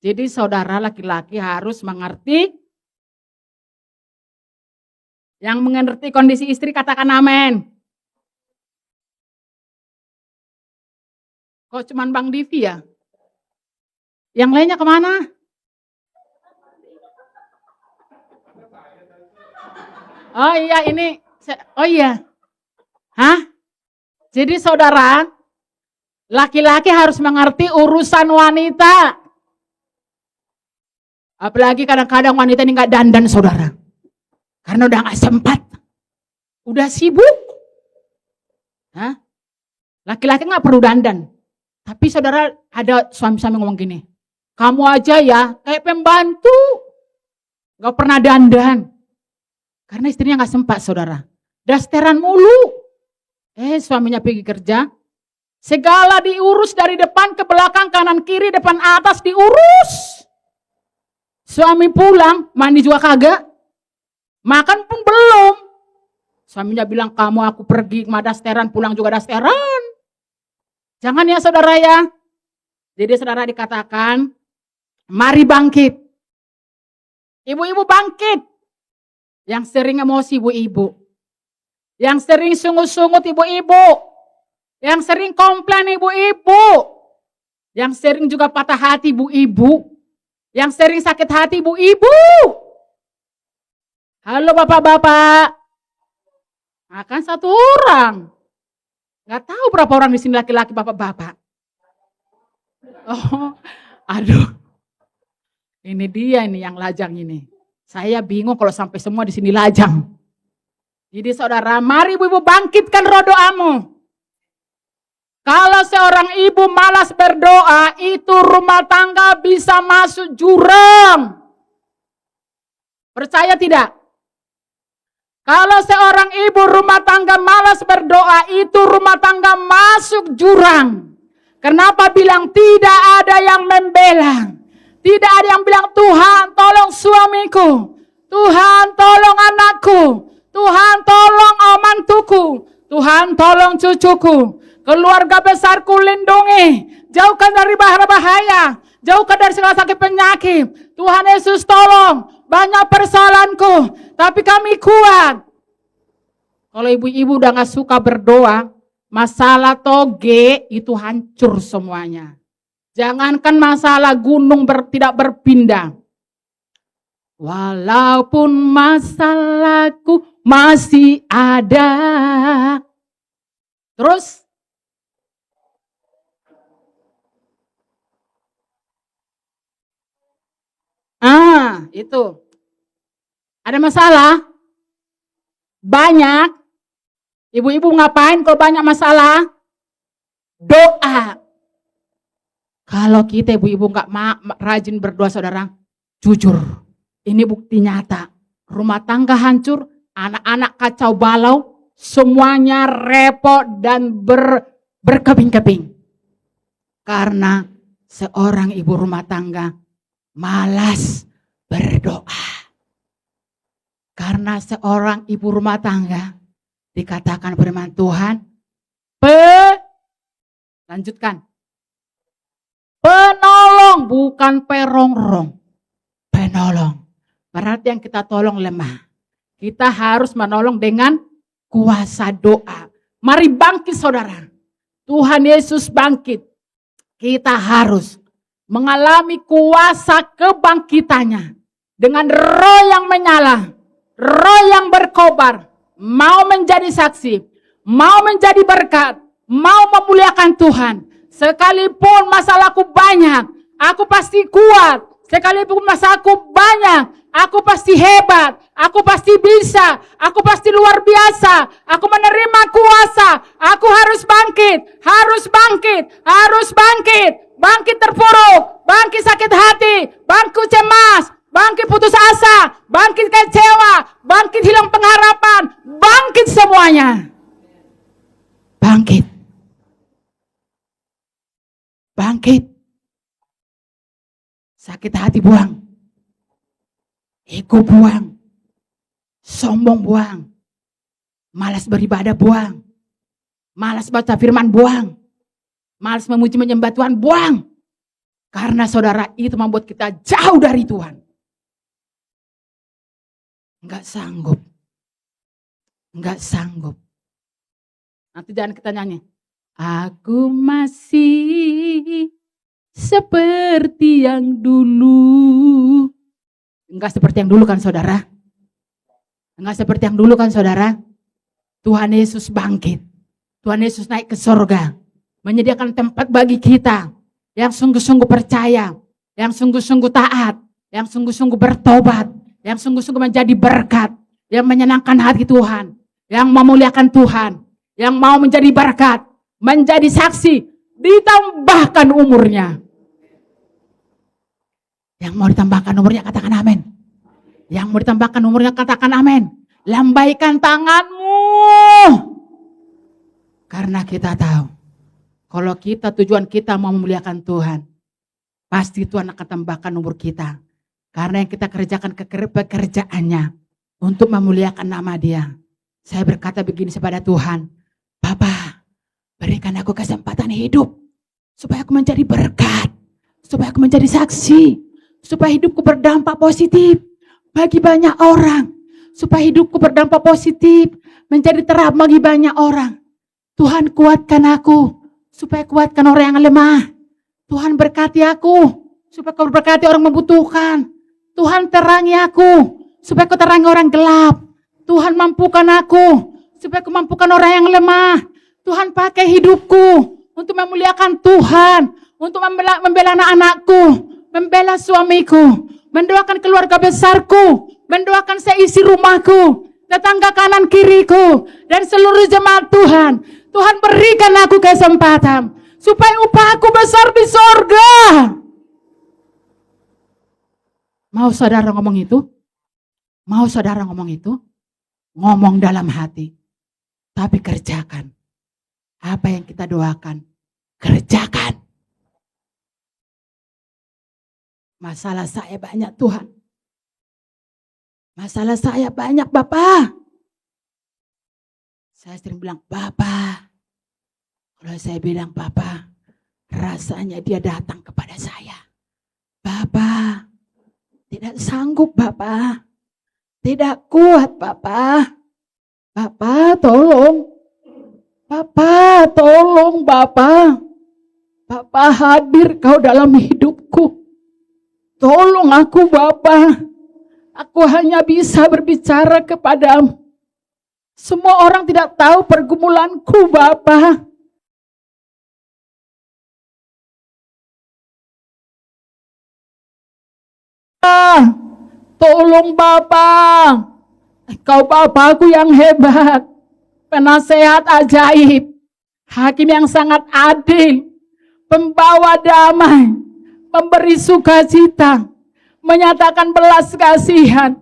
Jadi saudara laki-laki harus mengerti. Yang mengerti kondisi istri katakan amin. Kok cuman Bang Divi ya? Yang lainnya kemana? Oh iya ini, oh iya. Hah? Jadi saudara, laki-laki harus mengerti urusan wanita. Apalagi kadang-kadang wanita ini gak dandan saudara. Karena udah gak sempat. Udah sibuk. Hah? Laki-laki gak perlu dandan. Tapi saudara ada suami-suami ngomong gini. Kamu aja ya kayak pembantu. Gak pernah dandan. Karena istrinya gak sempat saudara. Dasteran mulu. Suaminya pergi kerja. Segala diurus dari depan ke belakang, kanan kiri, depan atas diurus. Suami pulang, mandi juga kagak. Makan pun belum. Suaminya bilang, kamu aku pergi ke dasteran, pulang juga dasteran. Jangan ya saudara ya. Jadi saudara dikatakan, mari bangkit. Ibu-ibu bangkit. Yang sering emosi ibu-ibu. Yang sering sungut-sungut ibu-ibu. Yang sering komplain ibu-ibu. Yang sering juga patah hati ibu-ibu. Yang sering sakit hati ibu-ibu. Halo bapak-bapak. Akan satu orang. Gak tahu berapa orang di sini laki-laki bapak-bapak. Oh, aduh. Ini dia ini yang lajang ini. Saya bingung kalau sampai semua di sini lajang. Jadi saudara, mari ibu-ibu bangkitkan roh doamu. Kalau seorang ibu malas berdoa, itu rumah tangga bisa masuk jurang. Percaya tidak? Kalau seorang ibu rumah tangga malas berdoa, itu rumah tangga masuk jurang. Kenapa bilang tidak ada yang membela? Tidak ada yang bilang, Tuhan tolong suamiku, Tuhan tolong anakku, Tuhan tolong mantuku, Tuhan tolong cucuku, keluarga besarku lindungi, jauhkan dari bahaya, jauhkan dari segala sakit penyakit. Tuhan Yesus tolong, banyak persoalanku, tapi kami kuat. Kalau ibu-ibu udah gak suka berdoa, masalah toge itu hancur semuanya. Jangankan masalah gunung tidak berpindah. Walaupun masalahku masih ada. Terus itu. Ada masalah? Banyak. Ibu-ibu ngapain kalau banyak masalah? Doa. Kalau kita ibu-ibu gak rajin berdoa saudara, jujur. Ini bukti nyata. Rumah tangga hancur, anak-anak kacau balau, semuanya repot dan berkeping-keping. Karena seorang ibu rumah tangga malas berdoa. Karena seorang ibu rumah tangga dikatakan firman Tuhan, lanjutkan. Penolong, bukan perongrong. Penolong. Berarti yang kita tolong lemah. Kita harus menolong dengan kuasa doa. Mari bangkit saudara. Tuhan Yesus bangkit. Kita harus mengalami kuasa kebangkitannya. Dengan roh yang menyala. Roh yang berkobar. Mau menjadi saksi. Mau menjadi berkat. Mau memuliakan Tuhan. Sekalipun masalahku banyak, aku pasti kuat. Sekalipun masalahku banyak, aku pasti hebat. Aku pasti bisa. Aku pasti luar biasa. Aku menerima kuasa. Aku harus bangkit. Harus bangkit. Harus bangkit. Bangkit terpuruk. Bangkit sakit hati. Bangkit cemas. Bangkit putus asa. Bangkit kecewa. Bangkit hilang pengharapan. Bangkit semuanya. Bangkit. Bangkit. Sakit hati buang. Ego buang. Sombong buang. Malas beribadah buang. Malas baca firman buang. Malas memuji menyembah Tuhan buang. Karena saudara itu membuat kita jauh dari Tuhan. Enggak sanggup. Enggak sanggup. Nanti jangan kita nyanyi. Aku masih seperti yang dulu. Enggak seperti yang dulu kan saudara? Enggak seperti yang dulu kan saudara? Tuhan Yesus bangkit. Tuhan Yesus naik ke sorga. Menyediakan tempat bagi kita yang sungguh-sungguh percaya, yang sungguh-sungguh taat, yang sungguh-sungguh bertobat, yang sungguh-sungguh menjadi berkat, yang menyenangkan hati Tuhan, yang memuliakan Tuhan, yang mau menjadi berkat, menjadi saksi, ditambahkan umurnya. Yang mau ditambahkan umurnya katakan amin. Yang mau ditambahkan umurnya katakan amin. Lambaikan tanganmu. Karena kita tahu, kalau kita tujuan kita mau memuliakan Tuhan, pasti Tuhan akan tambahkan umur kita. Karena yang kita kerjakan pekerjaannya untuk memuliakan nama Dia. Saya berkata begini kepada Tuhan, Bapa, berikan aku kesempatan hidup supaya aku menjadi berkat, supaya aku menjadi saksi, supaya hidupku berdampak positif bagi banyak orang, supaya hidupku berdampak positif menjadi terang bagi banyak orang. Tuhan kuatkan aku supaya kuatkan orang yang lemah. Tuhan berkati aku supaya kau berkati orang membutuhkan. Tuhan terangi aku supaya kau terangi orang gelap. Tuhan mampukan aku supaya kau mampukan orang yang lemah. Tuhan pakai hidupku untuk memuliakan Tuhan, untuk membela anak-anakku, membela suamiku, mendoakan keluarga besarku, mendoakan seisi rumahku, tetangga kanan kiriku, dan seluruh jemaat Tuhan. Tuhan berikan aku kesempatan supaya upahku besar di sorga. Mau saudara ngomong itu? Mau saudara ngomong itu? Ngomong dalam hati, tapi kerjakan. Apa yang kita doakan, kerjakan. Masalah saya banyak Tuhan. Masalah saya banyak Bapak. Saya sering bilang, Bapak. Kalau saya bilang, Bapak, rasanya dia datang kepada saya. Bapak, tidak sanggup Bapak. Tidak kuat Bapak. Bapak, tolong. Bapak, tolong Bapak. Bapak hadir kau dalam hidupku. Tolong aku Bapak. Aku hanya bisa berbicara kepadamu. Semua orang tidak tahu pergumulanku Bapa. Tolong Bapa. Engkau Bapakku yang hebat. Penasehat ajaib. Hakim yang sangat adil. Pembawa damai. Memberi sukacita. Menyatakan belas kasihan.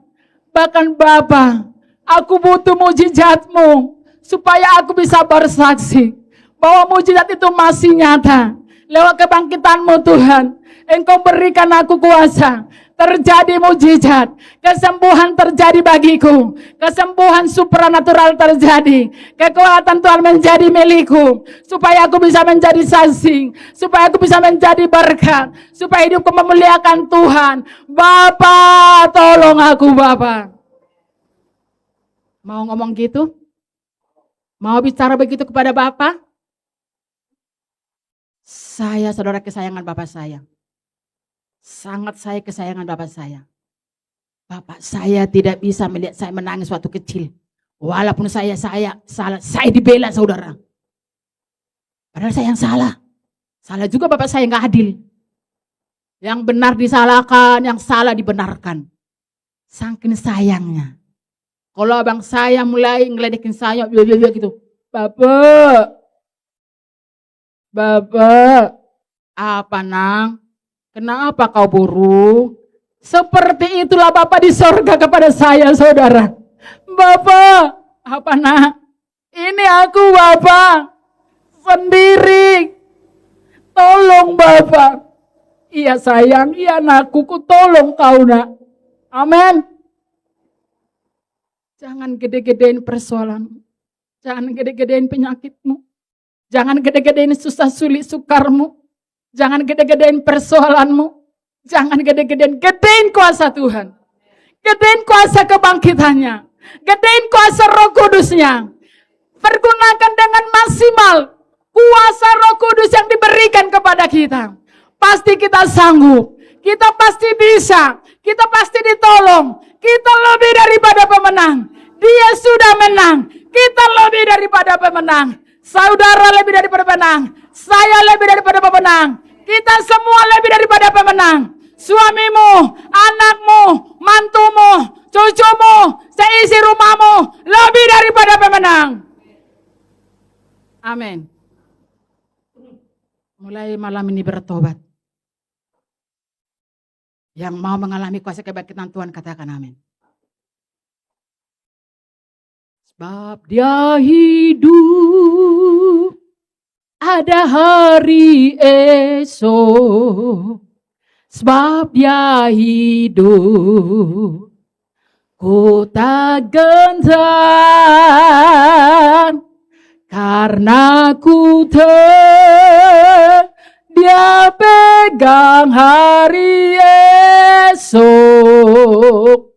Bahkan Bapa, aku butuh mujizat-Mu supaya aku bisa bersaksi bahwa mujizat itu masih nyata. Lewat kebangkitan-Mu Tuhan, Engkau berikan aku kuasa. Terjadi mujizat, kesembuhan terjadi bagiku, kesembuhan supranatural terjadi, kekuatan Tuhan menjadi milikku, supaya aku bisa menjadi saksi, supaya aku bisa menjadi berkat, supaya hidupku memuliakan Tuhan. Bapa, tolong aku Bapa. Mau ngomong gitu? Mau bicara begitu kepada Bapa? Saya saudara kesayangan Bapak saya. Sangat saya kesayangan Bapak saya. Bapak saya tidak bisa melihat saya menangis waktu kecil. Walaupun saya salah, saya dibela saudara. Padahal saya yang salah. Salah juga Bapak saya nggak adil. Yang benar disalahkan, yang salah dibenarkan. Saking sayangnya. Kalau abang saya mulai ngeledekin saya, gitu. Bapak, apa nang? Kenapa kau buru? Seperti itulah Bapak di sorga kepada saya, saudara. Bapak, apa nak? Ini aku Bapak, sendiri. Tolong Bapak. Iya sayang, iya anakku, ku tolong kau nak. Amin. Jangan gede-gedein persoalanmu. Jangan gede-gedein penyakitmu. Jangan gede-gedein susah sulit sukarmu. Jangan gede-gedein persoalanmu. Jangan gedein kuasa Tuhan. Gedein kuasa kebangkitannya. Gedein kuasa Roh Kudusnya. Pergunakan dengan maksimal kuasa kepada kita. Pasti kita sanggup. Kita pasti bisa. Kita pasti ditolong. Kita lebih daripada pemenang. Dia sudah menang. Kita lebih daripada pemenang. Saudara lebih daripada pemenang. Saya lebih daripada pemenang. Kita semua lebih daripada pemenang. Suamimu, anakmu, mantumu, cucumu, seisi rumahmu lebih daripada pemenang. Amin. Mulai malam ini bertobat. Yang mau mengalami kuasa kebangkitan Tuhan katakan amin. Sebab dia hidup, ada hari esok. Sebab dia hidup, ku tak gentar, karena ku dia pegang hari esok.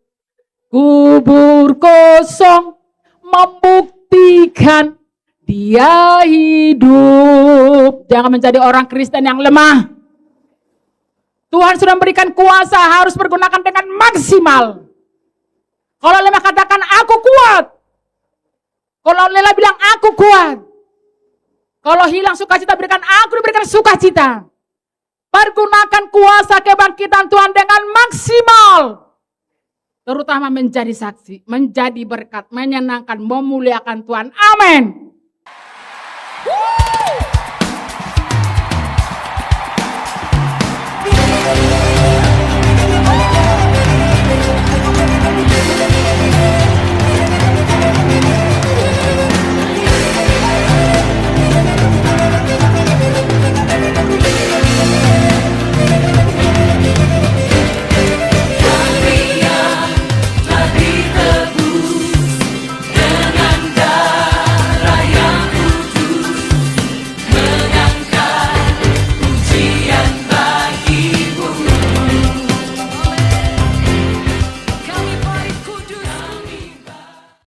Kubur kosong membuktikan dia hidup. Jangan menjadi orang Kristen yang lemah. Tuhan sudah memberikan kuasa, harus pergunakan dengan maksimal. Kalau lemah katakan aku kuat. Kalau lelah bilang aku kuat. Kalau hilang sukacita berikan aku diberikan sukacita. Pergunakan kuasa kebangkitan Tuhan dengan maksimal. Terutama menjadi saksi, menjadi berkat, menyenangkan, memuliakan Tuhan. Amin.